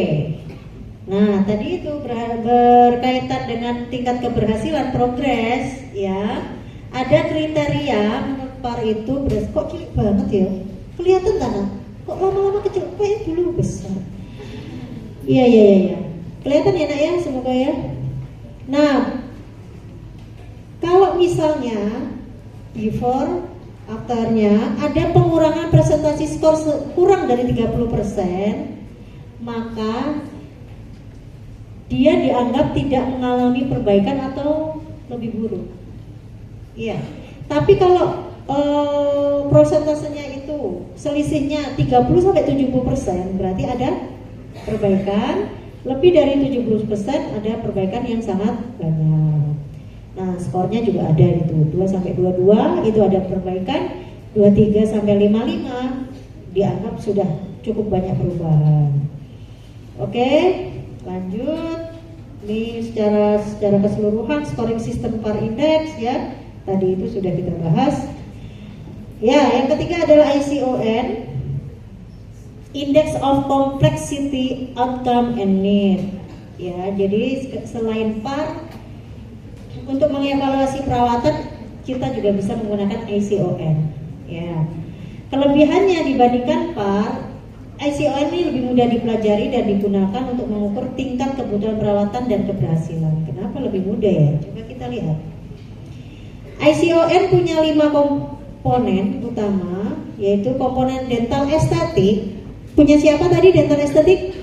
A: Nah, tadi itu berkaitan dengan tingkat keberhasilan progres ya. Ada kriteria menurut PAR itu kok cilik banget ya. Kelihatan tanah. Kok lama-lama kecil, kok dulu besar. Iya. Kelihatan ya Nak ya, semoga ya. Nah, kalau misalnya before afternya ada pengurangan presentasi skor kurang dari 30%, maka dia dianggap tidak mengalami perbaikan atau lebih buruk. Iya. Tapi kalau prosentasenya itu selisihnya 30-70%, berarti ada perbaikan. Lebih dari 70% ada perbaikan yang sangat banyak. Nah, skornya juga ada itu 2-22 itu ada perbaikan, 23-55 dianggap sudah cukup banyak perubahan. Oke, lanjut. Ini secara keseluruhan scoring sistem PAR index ya. Tadi itu sudah kita bahas. Ya, yang ketiga adalah ICON, Index of Complexity, Outcome and Need. Ya, jadi selain PAR, untuk mengevaluasi perawatan kita juga bisa menggunakan ICON. Ya, kelebihannya dibandingkan PAR, ICON ini lebih mudah dipelajari dan digunakan untuk mengukur tingkat kebutuhan perawatan dan keberhasilan. Kenapa lebih mudah ya? Coba kita lihat. ICON punya 5 komponen utama, yaitu komponen dental estetik. Punya siapa tadi dental estetik?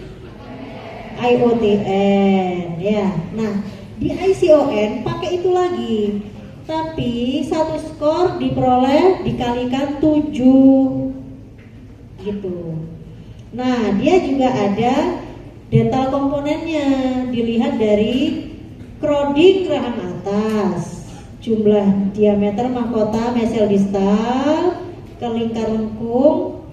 A: IOTN ya. Nah, di ICON pakai itu lagi. Tapi satu skor diperoleh dikalikan 7 gitu. Nah, dia juga ada dental komponennya, dilihat dari crowding rahang atas, jumlah diameter mahkota mesial distal ke lingkar lengkung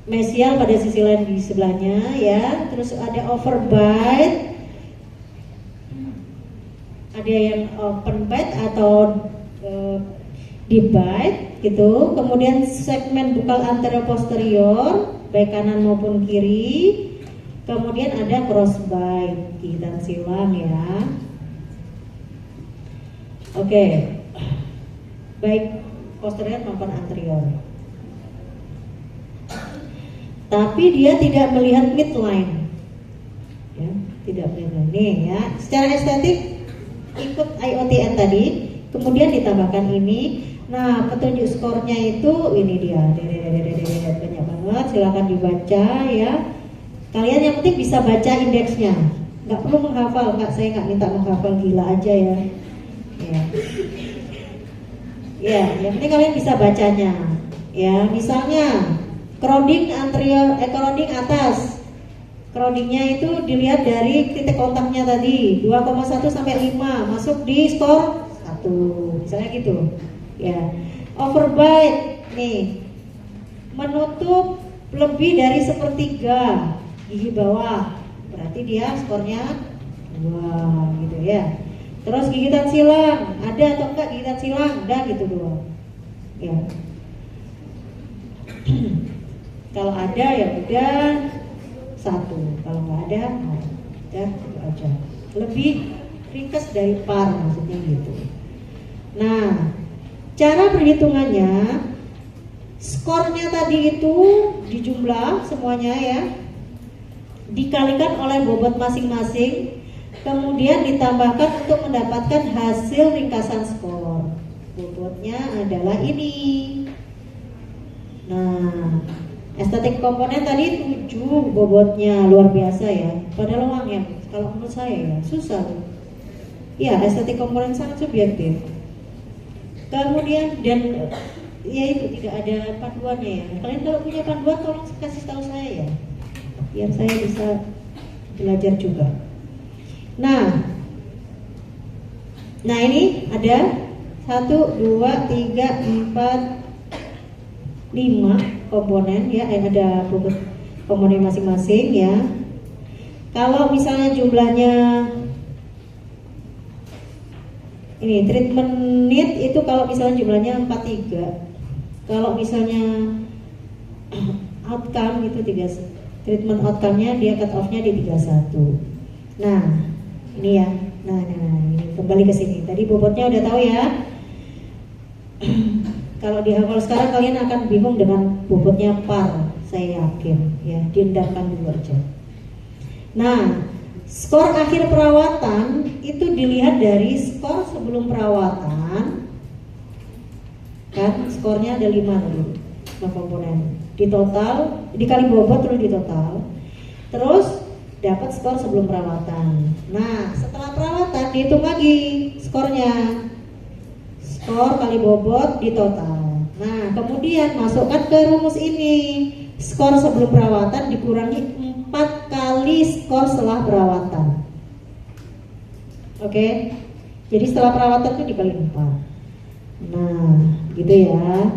A: mesial pada sisi lain di sebelahnya ya. Terus ada overbite, ada yang open bite atau deep bite gitu. Kemudian segmen bukal anterior posterior baik kanan maupun kiri. Kemudian ada cross bite, gigitan silang ya. Oke. Baik posterior maupun anterior. Tapi dia tidak melihat midline. Ya, tidak melihat nih ya. Secara estetik ikut IOTN tadi, kemudian ditambahkan ini. Nah, petunjuk skornya itu ini dia, banyak banget. Silakan dibaca ya. Kalian yang penting bisa baca indeksnya, nggak perlu menghafal. Saya nggak minta menghafal, gila aja ya. Ya, yang penting kalian bisa bacanya. Ya, misalnya crowding anterior, crowding atas. Crowdingnya itu dilihat dari titik kontaknya tadi 2,1 sampai 5 masuk di skor 1, misalnya gitu ya. Overbite nih menutup lebih dari 1/3 gigi bawah, berarti dia skornya 2 gitu ya. Terus gigitan silang, ada atau enggak gigitan silang? Udah gitu doang ya. Kalau ada ya udah 1, kalau nggak ada ya itu aja. Lebih ringkas dari par maksudnya gitu. Nah, cara perhitungannya, skornya tadi itu dijumlah semuanya ya, dikalikan oleh bobot masing-masing, kemudian ditambahkan untuk mendapatkan hasil ringkasan skor. Bobotnya adalah ini. Nah, estetik komponen tadi 7 bobotnya, luar biasa ya. Padahal uang ya, kalau menurut saya ya susah tuh. Ya, estetik komponen sangat subjektif. Kemudian dan ya itu tidak ada panduannya ya. Kalian kalau punya panduan tolong kasih tahu saya ya, biar saya bisa belajar juga. Nah ini ada 1, 2, 3, 4, 5 komponen ya, ada komponen masing-masing ya. Kalau misalnya jumlahnya ini treatment need itu kalau misalnya jumlahnya 43, kalau misalnya outcome itu 3, treatment outcome-nya dia cut off-nya di 31. Nah ini ya, nah ini kembali ke sini. Tadi bobotnya udah tahu ya. Kalau dihafal sekarang kalian akan bingung dengan bobotnya par, saya yakin ya, diendapkan dulu aja. Nah, skor akhir perawatan itu dilihat dari skor sebelum perawatan. Kan skornya ada 5 dulu, 5 komponen. Di total, dikali bobot terus di total. Terus dapat skor sebelum perawatan. Nah, setelah perawatan dihitung lagi skornya. Skor kali bobot di total. Nah, kemudian masukkan ke rumus ini. Skor sebelum perawatan dikurangi 4 kali skor setelah perawatan. Oke. Jadi setelah perawatan itu dikali 4. Nah, gitu ya.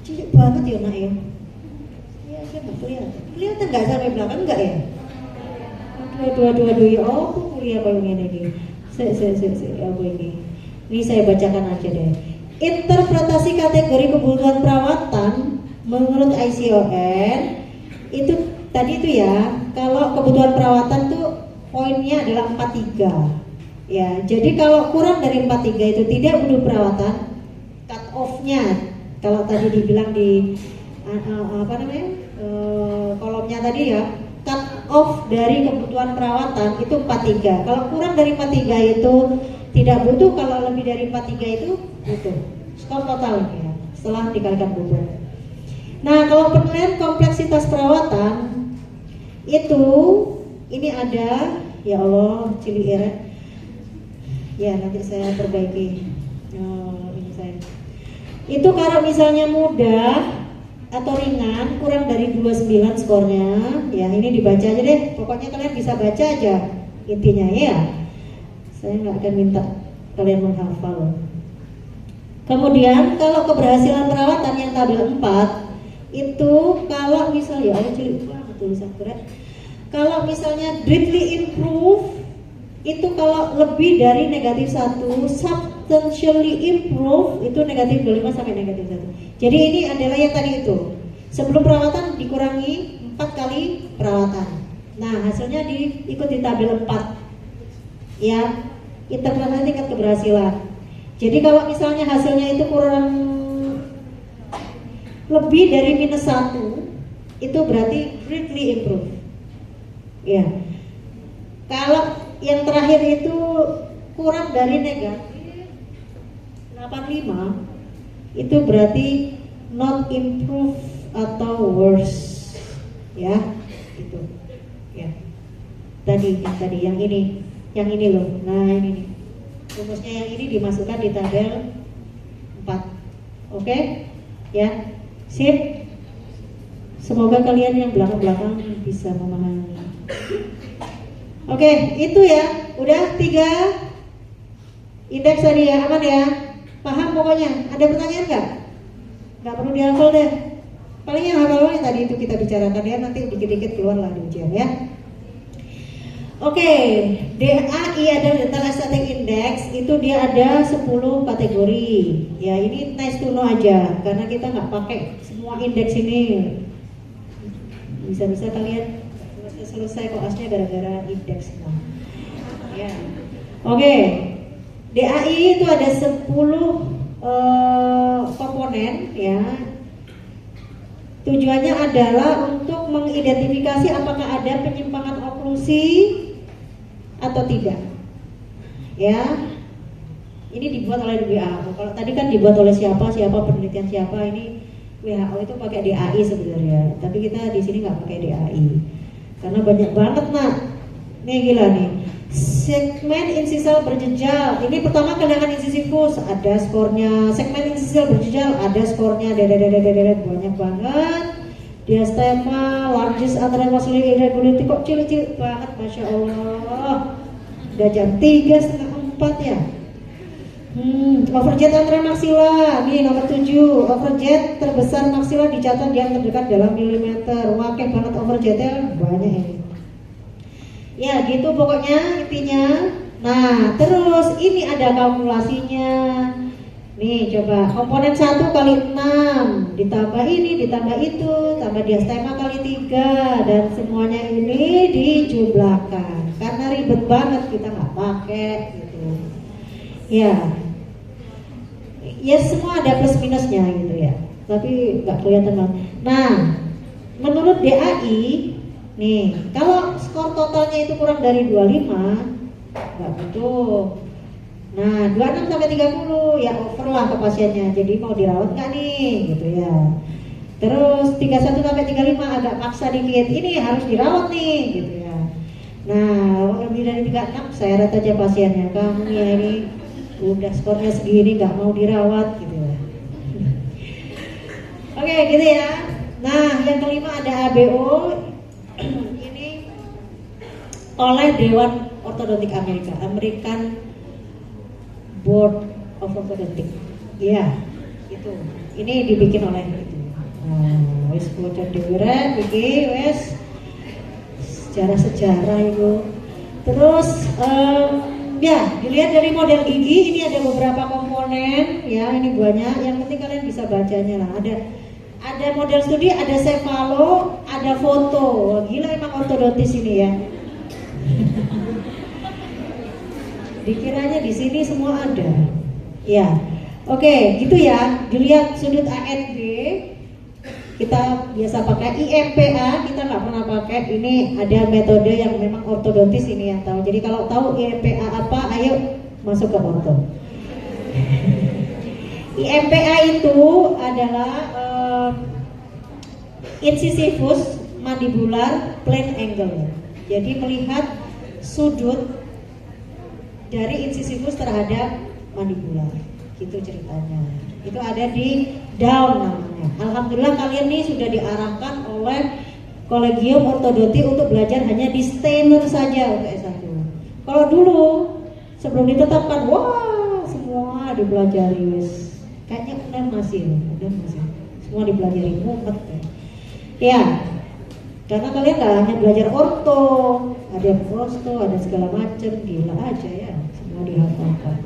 A: Cilik banget ya nak ya. Ya, saya nggak kelihatan. Kelihatan nggak sampai belakang nggak ya? Aduh ya, aku kuliah apa yang ini? Apa ini? Ini saya bacakan aja deh. Interpretasi kategori kebutuhan perawatan menurut ICON itu tadi itu ya. Kalau kebutuhan perawatan tuh poinnya adalah 43. Ya, jadi kalau kurang dari 43 itu tidak butuh perawatan. Cut off-nya kalau tadi dibilang di kolom pokoknya tadi ya, cut off dari kebutuhan perawatan itu 43. Kalau kurang dari 43 itu tidak butuh, kalau lebih dari 43 itu butuh. Skor total ya, setelah dikalikan butuh. Nah, kalau penilaian kompleksitas perawatan itu ini ada, ya Allah, cili eret. Ya, nanti saya perbaiki. Ini saya. Itu kalau misalnya mudah atau ringan, kurang dari 29 skornya, ya ini dibaca aja deh. Pokoknya kalian bisa baca aja intinya ya. Saya nggak akan minta kalian menghafal. Kemudian kalau keberhasilan perawatan yang tabel 4 itu kalau misalnya ada cili tulisan berat. Kalau misalnya greatly improve itu kalau lebih dari -1, substantially improve itu -25 sampai -1. Jadi ini adalah yang tadi itu. Sebelum perawatan dikurangi 4 kali perawatan. Nah, hasilnya ikut di tabel 4. Ya, interpretasi tingkat keberhasilan. Jadi kalau misalnya hasilnya itu kurang lebih dari -1, itu berarti greatly improve. Ya. Kalau yang terakhir itu kurang dari -85, itu berarti not improve atau worse. Ya, itu. Ya. Tadi yang ini loh. Nah, ini nih. Rumusnya yang ini dimasukkan di tabel 4. Oke? Ya. Sip. Semoga kalian yang belakang-belakang bisa memahami. Oke, itu ya. Udah 3 indeks tadi ya, aman ya? Paham pokoknya? Ada pertanyaan nggak? Nggak perlu dihafal deh. Paling yang hafal yang tadi itu kita bicarakan ya, nanti dikit-dikit keluar lah di ujian ya. Oke, DAI adalah Data Aesthetic Index, itu dia ada 10 kategori. Ya, ini nice to know aja, karena kita nggak pakai semua indeks ini. Bisa-bisa kalian selesai koasnya gara-gara indeks. Ya. Oke, DAI itu ada 10 komponen ya. Tujuannya adalah untuk mengidentifikasi apakah ada penyimpangan oklusi atau tidak. Ya. Ini dibuat oleh WHO. Kalau tadi kan dibuat oleh siapa penelitian siapa, ini WHO itu pakai DAI sebenarnya. Tapi kita di sini nggak pakai DAI. Karena banyak banget nih gila nih. Segmen insisal berjejal. Ini pertama kedengaran insisifus, ada skornya. Segmen insisal berjejal, ada skornya. Banyak banget. Diastema, largest antara muscle irregularity, kok cilik-cilik banget, masya Allah. Udah jam 3:30 ya. Overjet antara maksila, nih nomor 7. Overjet terbesar maksila dicatat yang terdekat dalam milimeter. Wakil banget overjetnya, banyak ini. Ya gitu pokoknya intinya. Nah terus ini ada kalkulasinya. Nih coba komponen 1 kali 6 ditambah ini ditambah itu tambah diastema kali 3 dan semuanya ini dijumlahkan. Karena ribet banget kita nggak pakai gitu. Ya semua ada plus minusnya gitu ya. Tapi nggak kelihatan banget. Nah menurut DAI nih, kalau skor totalnya itu kurang dari 25, nggak butuh. Nah, 26 sampai 30 ya over lah ke pasiennya. Jadi mau dirawat nggak nih, gitu ya. Terus 31 sampai 35 agak paksa dikit. Ini harus dirawat nih, gitu ya. Nah, lebih dari 36 saya rata aja pasiennya. Kamu ya ini udah skornya segini nggak mau dirawat, gitu ya. Oke, gitu ya. Nah, yang kelima ada ABO. Ini oleh Dewan Ortodontik Amerika, American Board of Orthodontic. Ya, itu. Ini dibikin oleh itu. Wes bocor dhewe iki wes sejarah itu. Terus ya, dilihat dari model gigi ini ada beberapa komponen ya, ini banyak. Yang penting kalian bisa bacanya lah. Ada model studi, ada cefalo, ada foto. Gila emang ortodontis ini ya. Dikiranya di sini semua ada. Ya. Oke, gitu ya. Dilihat sudut ANB. kita biasa pakai IMPA, kita nggak pernah pakai. Ini ada metode yang memang ortodontis ini yang tahu. Jadi kalau tahu IMPA apa, ayo masuk ke foto. IMPA itu adalah incisivus mandibular plane angle. Jadi melihat sudut dari incisivus terhadap mandibular, gitu ceritanya. Itu ada di Down namanya. Alhamdulillah kalian nih sudah diarahkan oleh Kolegium Ortodonti untuk belajar hanya di Steiner saja untuk S1. Kalau dulu sebelum ditetapkan, wah semua dipelajari wes. Kayaknya udah masih semua dipelajari mumet ya. Karena kalian nggak hanya belajar orto, ada prosto, ada segala macam, gila aja ya, semua dihafalkan.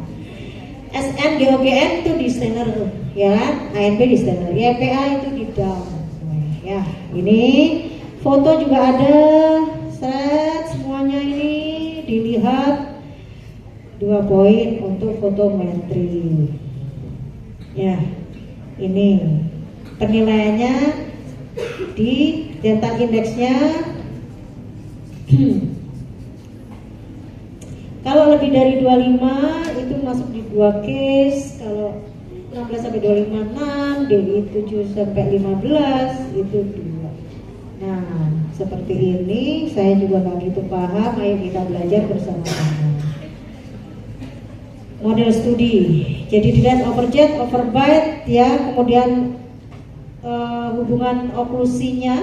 A: SN, GOGN itu di Steiner ya, ANB di Steiner, YPA itu di Down ya. Ini foto juga ada, set semuanya ini dilihat 2 poin untuk fotometri ya. Ini penilaiannya di dental indexnya. Kalau lebih dari 25 itu masuk di 2 case. Kalau 16 sampai 25 6, DI 7 sampai 15 itu 2. Nah, seperti ini saya juga nggak gitu paham. Ayo kita belajar bersama-sama. Model studi. Jadi dilihat overjet, overbite ya, kemudian hubungan oklusinya.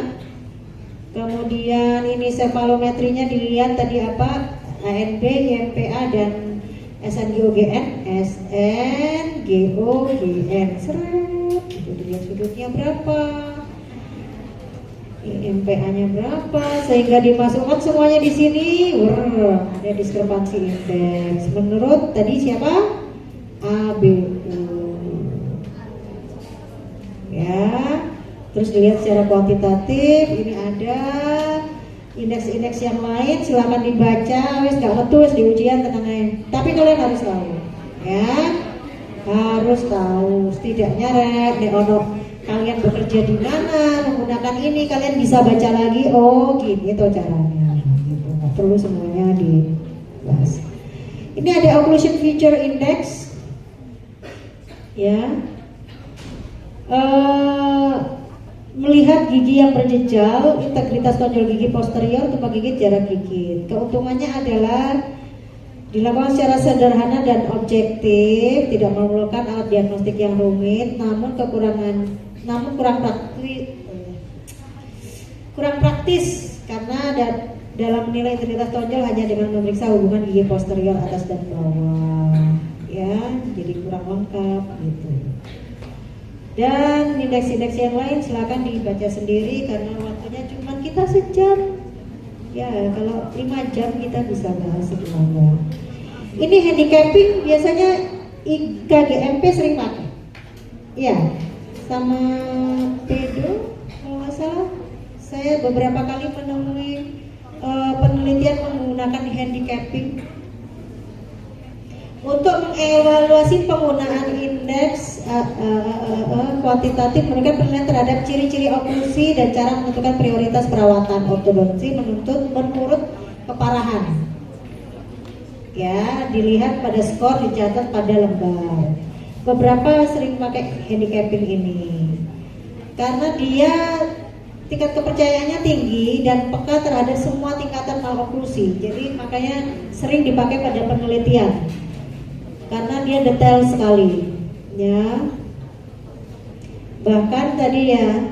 A: Kemudian ini cepalometrinya dilihat tadi apa? ANB, IMPA dan SNGOGN, SNGOGN, seret, itu dilihat sudutnya berapa, IMPA-nya berapa, sehingga dimasukkan semuanya di sini. Ada diskrepansi indeks. Menurut tadi siapa? ABU. Ya, terus dilihat secara kuantitatif. Ini ada indeks-indeks yang lain, silakan dibaca. Wes gak metu wes di ujian tenang aja. Tapi kalian harus tahu, ya, harus tahu. Setidaknya nek ono kalian bekerja di mana menggunakan ini, kalian bisa baca lagi. Oh, gini tuh caranya. Gitu. Nggak perlu semuanya dibahas. Ini ada occlusion feature index, ya. Melihat gigi yang berjejal, integritas tonjol gigi posterior untuk menggigit jarak gigit. Keuntungannya adalah dilakukan secara sederhana dan objektif, tidak memerlukan alat diagnostik yang rumit, namun kurang praktis karena dalam menilai integritas tonjol hanya dengan memeriksa hubungan gigi posterior atas dan bawah, ya, jadi kurang lengkap gitu. Dan indeks-indeks yang lain silakan dibaca sendiri karena waktunya cuma kita sejam. Ya, kalau 5 jam kita bisa bahas semuanya. Ini handicapping biasanya IKGMP sering pakai. Ya, sama pedo kalau nggak salah. Saya beberapa kali menemui penelitian menggunakan handicapping untuk mengevaluasi penggunaan indeks kuantitatif, menunjukkan penilaian terhadap ciri-ciri oklusi dan cara menentukan prioritas perawatan ortodonti menurut keparahan. Ya, dilihat pada skor, dicatat pada lembar. Beberapa sering pakai handicapping ini karena dia tingkat kepercayaannya tinggi dan peka terhadap semua tingkatan maloklusi. Jadi makanya sering dipakai pada penelitian. Karena dia detail sekali, ya. Bahkan tadi ya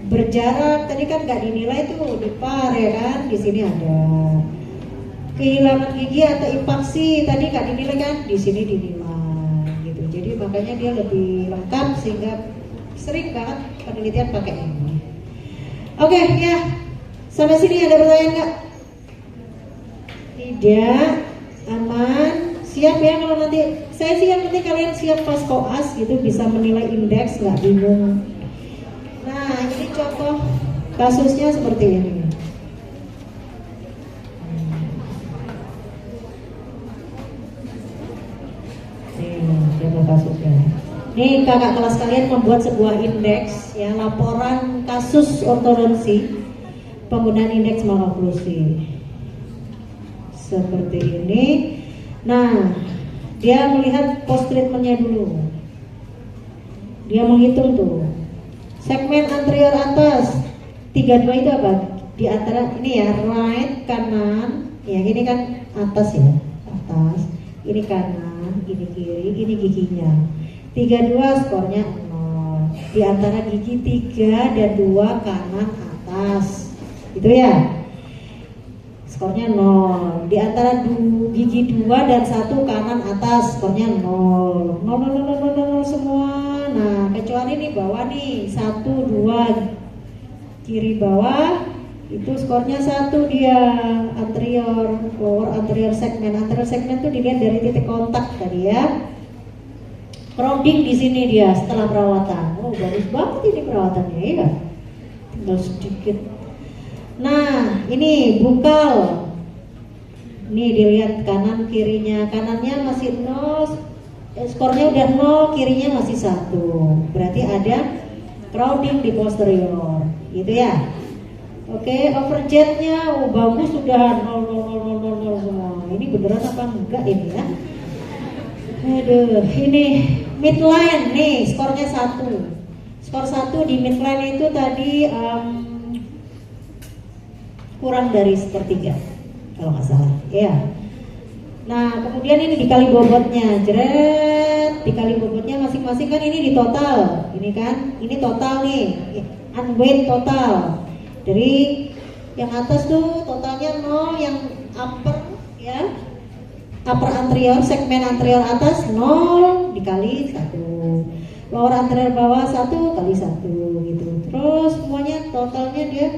A: berjarak tadi kan nggak dinilai tuh di par ya kan, di sini ada kehilangan gigi atau impaksi tadi nggak dinilai kan, di sini dinilai gitu. Jadi makanya dia lebih lengkap sehingga sering banget penelitian pakai ini. Oke ya, sampai sini ada pertanyaan nggak? Tidak, aman. Siap ya kalau nanti saya sih yang penting kalian siap pas koas gitu bisa menilai indeks nggak bingung. Nah ini contoh kasusnya seperti ini. Ini contoh kasusnya. Nih kakak kelas kalian membuat sebuah indeks ya, laporan kasus ortodonsi penggunaan indeks maloklusi seperti ini. Nah, dia melihat post treatmentnya dulu. Dia menghitung tuh segmen anterior atas 32 itu apa? Di antara ini ya, right kanan, ya ini kan atas ya, atas. Ini kanan, ini kiri, ini giginya. 32 skornya 0. Di antara gigi 3 dan 2 kanan atas. Itu ya. Skornya 0. Di antara gigi 2 dan 1 kanan atas, skornya 0. 0 semua. Nah, kecuali di bawah nih 1 2 kiri bawah itu skornya 1 dia anterior, lower anterior segmen. Anterior segmen itu dilihat dari titik kontak tadi ya. Crowding di sini dia setelah perawatan. Oh, bagus banget ini perawatannya ya. Tinggal sedikit. Nah, ini bungkal. Nih dilihat kanan kirinya. Kanannya masih 0, skornya udah 0, kirinya masih 1. Berarti ada crowding di posterior. Gitu ya. Oke, overjetnya bagus sudah 0 semua. Ini beneran apa enggak ini ya? Aduh, ini midline nih skornya 1. Skor 1 di midline itu tadi kurang dari 1/3 kalau nggak salah ya. Nah kemudian ini dikali bobotnya, jeret, dikali bobotnya masing-masing kan ini di total, ini kan, ini total nih, unweight total. Dari yang atas tuh totalnya 0, yang upper ya, upper anterior, segmen anterior atas 0 dikali 1, lower anterior bawah 1 kali 1 gitu. Terus semuanya totalnya dia.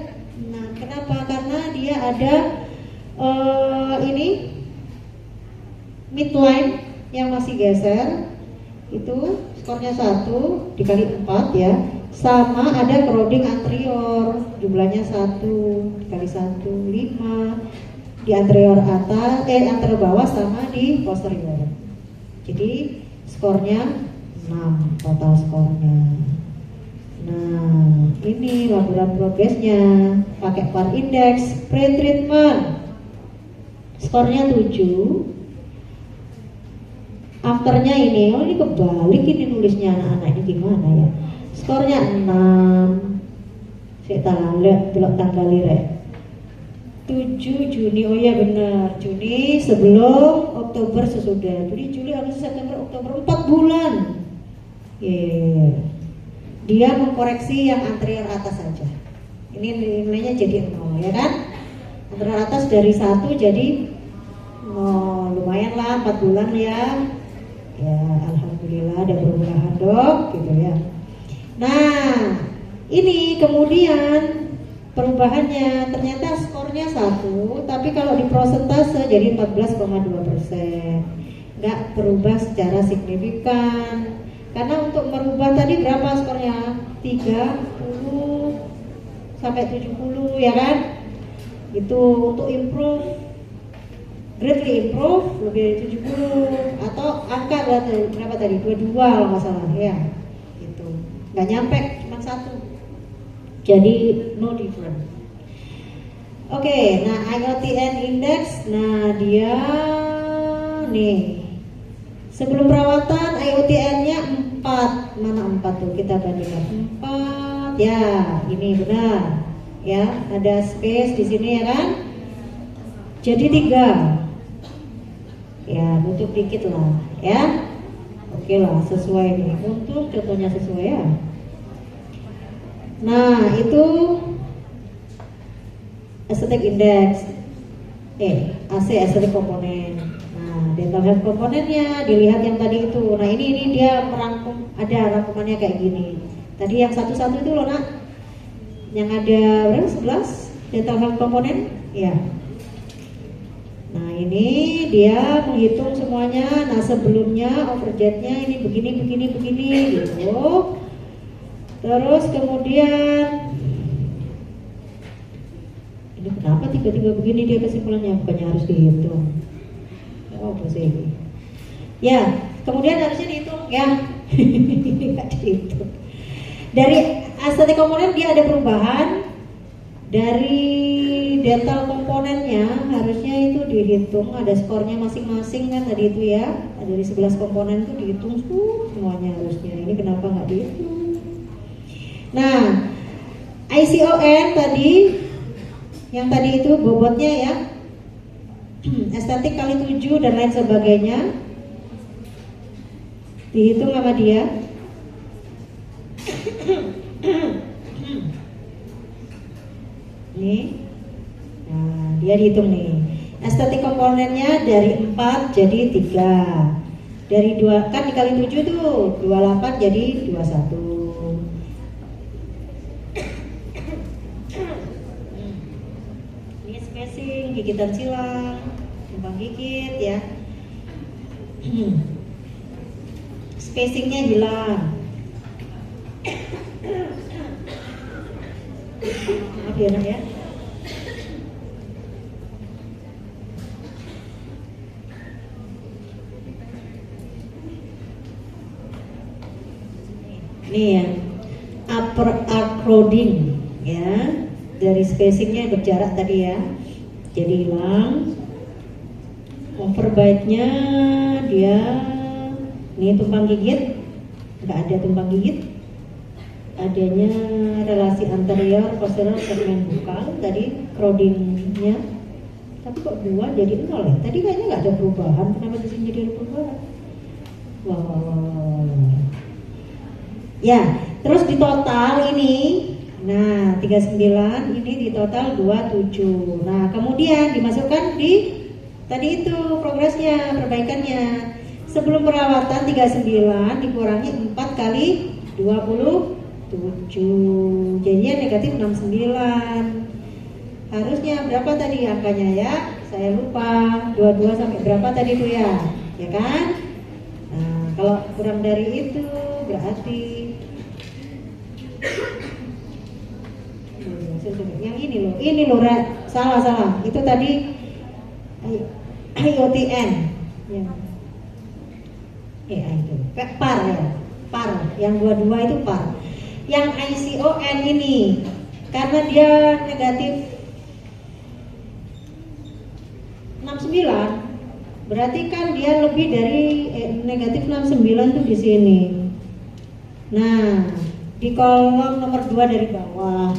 A: Nah kenapa? Karena dia ada ini midline yang masih geser, itu skornya 1 dikali 4 ya, sama ada crowding anterior jumlahnya 1 dikali 1 5 di anterior atas, anterior bawah sama di posterior. Jadi skornya 6 total skornya. Nah ini laporan progresnya pakai PAR index pre-treatment, skornya 7. Afternya ini, oh ini kebalik ini nulisnya anak-anak ini gimana ya? Skornya 6. Saya tak lihat belok tanggal lirek. 7 Juni, oh iya benar, Juni sebelum, Oktober sesudah. Jadi Juli, Agustus, September, Oktober 4 bulan. Dia mengkoreksi yang anterior atas saja. Ini nilainya jadi 0 ya kan? Anterior atas dari 1 jadi 0, lumayan lah 4 bulan ya. Ya alhamdulillah ada perubahan dok gitu ya. Nah ini kemudian perubahannya ternyata skornya 1, tapi kalau di prosentase jadi 14,2%. Nggak berubah secara signifikan. Karena untuk merubah tadi berapa skornya? 30 sampai 70 ya kan? Itu untuk improve, greatly improve lebih dari 70, atau angka berapa tadi? 22 kalau nggak salah ya. Itu nggak nyampe, cuma 1. Jadi no different. Oke, nah IOTN index, nah dia nih sebelum perawatan IOTN-nya 4. Mana 4 tuh? Kita bandingkan 4. Ya, ini benar. Ya, ada space di sini ya kan? Jadi 3. Ya, tutup dikit lah, ya. Oke lah, sesuai nih. Untuk contohnya sesuai ya. Nah, itu aesthetic index. AC aesthetic komponen. Nah, dental health komponennya dilihat yang tadi itu. Nah, ini dia merangkum, ada rangkumannya kayak gini. Tadi yang satu-satu itu loh, Nak. Yang ada berapa? 11 dental health komponen? Ya. Nah ini dia menghitung semuanya. Nah sebelumnya overjetnya ini begini gitu. Terus kemudian ini kenapa tiba-tiba begini dia kesimpulannya, bukannya harus dihitung. Oh apa sih? Ya kemudian harusnya dihitung ya. Nggak dihitung. Dari estetik komponen dia ada perubahan. Dari detail komponennya harusnya itu dihitung, ada skornya masing-masing kan tadi itu ya. Dari 11 komponen itu dihitung semuanya harusnya. Ini kenapa nggak dihitung? Nah, ICON tadi, yang tadi itu bobotnya ya, estetik kali 7 dan lain sebagainya, dihitung sama dia. Nih, nah dia dihitung nih. Estetik komponennya dari 4 jadi 3. Dari 2 kan dikali 7 tuh 28 jadi 21. Ini spacing, gigitan silang, timbang gigit ya. Spacingnya hilang. Maaf ya nak ya. Ini ya, upper arc crowding ya, dari spacingnya berjarak tadi ya, jadi hilang. Overbite-nya dia, ini tumpang gigit, nggak ada tumpang gigit. Adanya relasi anterior posterior segmen bukal tadi crowdingnya, tapi kok 2 jadi 0 ya? Tadi kayaknya nggak ada perubahan, kenapa di sini jadi ada perubahan? Wow. Ya, terus di total ini, nah 39 ini di total 27. Nah kemudian dimasukkan di tadi itu progresnya, perbaikannya. Sebelum perawatan 39 dikurangi 4 kali 27, jadinya negatif 69. Harusnya berapa tadi angkanya ya? Saya lupa. 22 sampai berapa tadi itu ya? Ya kan? Nah, kalau kurang dari itu berarti yang ini loh, salah. Itu tadi IOTN yang itu par ya, par. Yang 22 itu par. Yang ICON ini karena dia negatif 69, berarti kan dia lebih dari negatif 69 tuh di sini. Nah, di kolom nomor 2 dari bawah.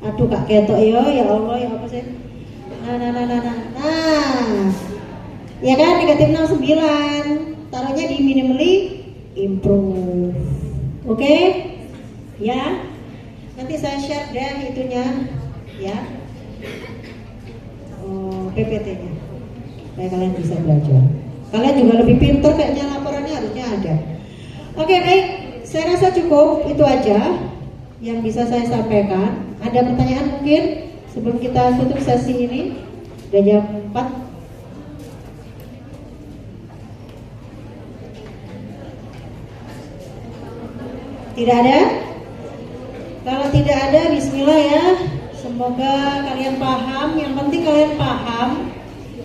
A: Aduh Kak ketok ya Allah ya apa sih? Nah. Ya kan negatif 69. Taruhnya di minimally improve. Oke? Ya. Nanti saya share deh itunya ya. PPT-nya. Supaya kalian bisa belajar. Kalian juga lebih pintar kayaknya, laporannya harusnya ada. Oke, baik. Saya rasa cukup itu aja yang bisa saya sampaikan. Ada pertanyaan mungkin sebelum kita tutup sesi ini? Sudah jam 4. Tidak ada? Kalau tidak ada, bismillah ya. Semoga kalian paham. Yang penting kalian paham.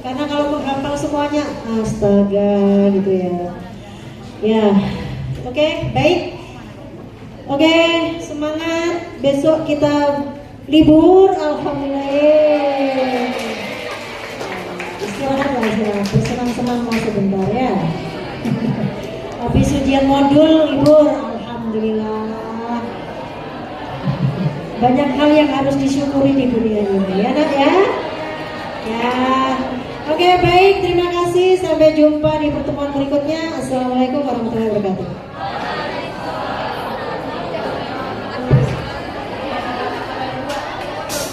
A: Karena kalau menghafal semuanya, astaga gitu ya. Ya, oke, baik. Oke, semangat. Besok kita libur, alhamdulillah. Istirahat, bersenang-senang sebentar ya. Habis ujian modul libur, alhamdulillah. Banyak hal yang harus disyukuri di dunia ini, ya nak ya. Ya, oke baik. Terima kasih. Sampai jumpa di pertemuan berikutnya. Assalamualaikum warahmatullahi wabarakatuh.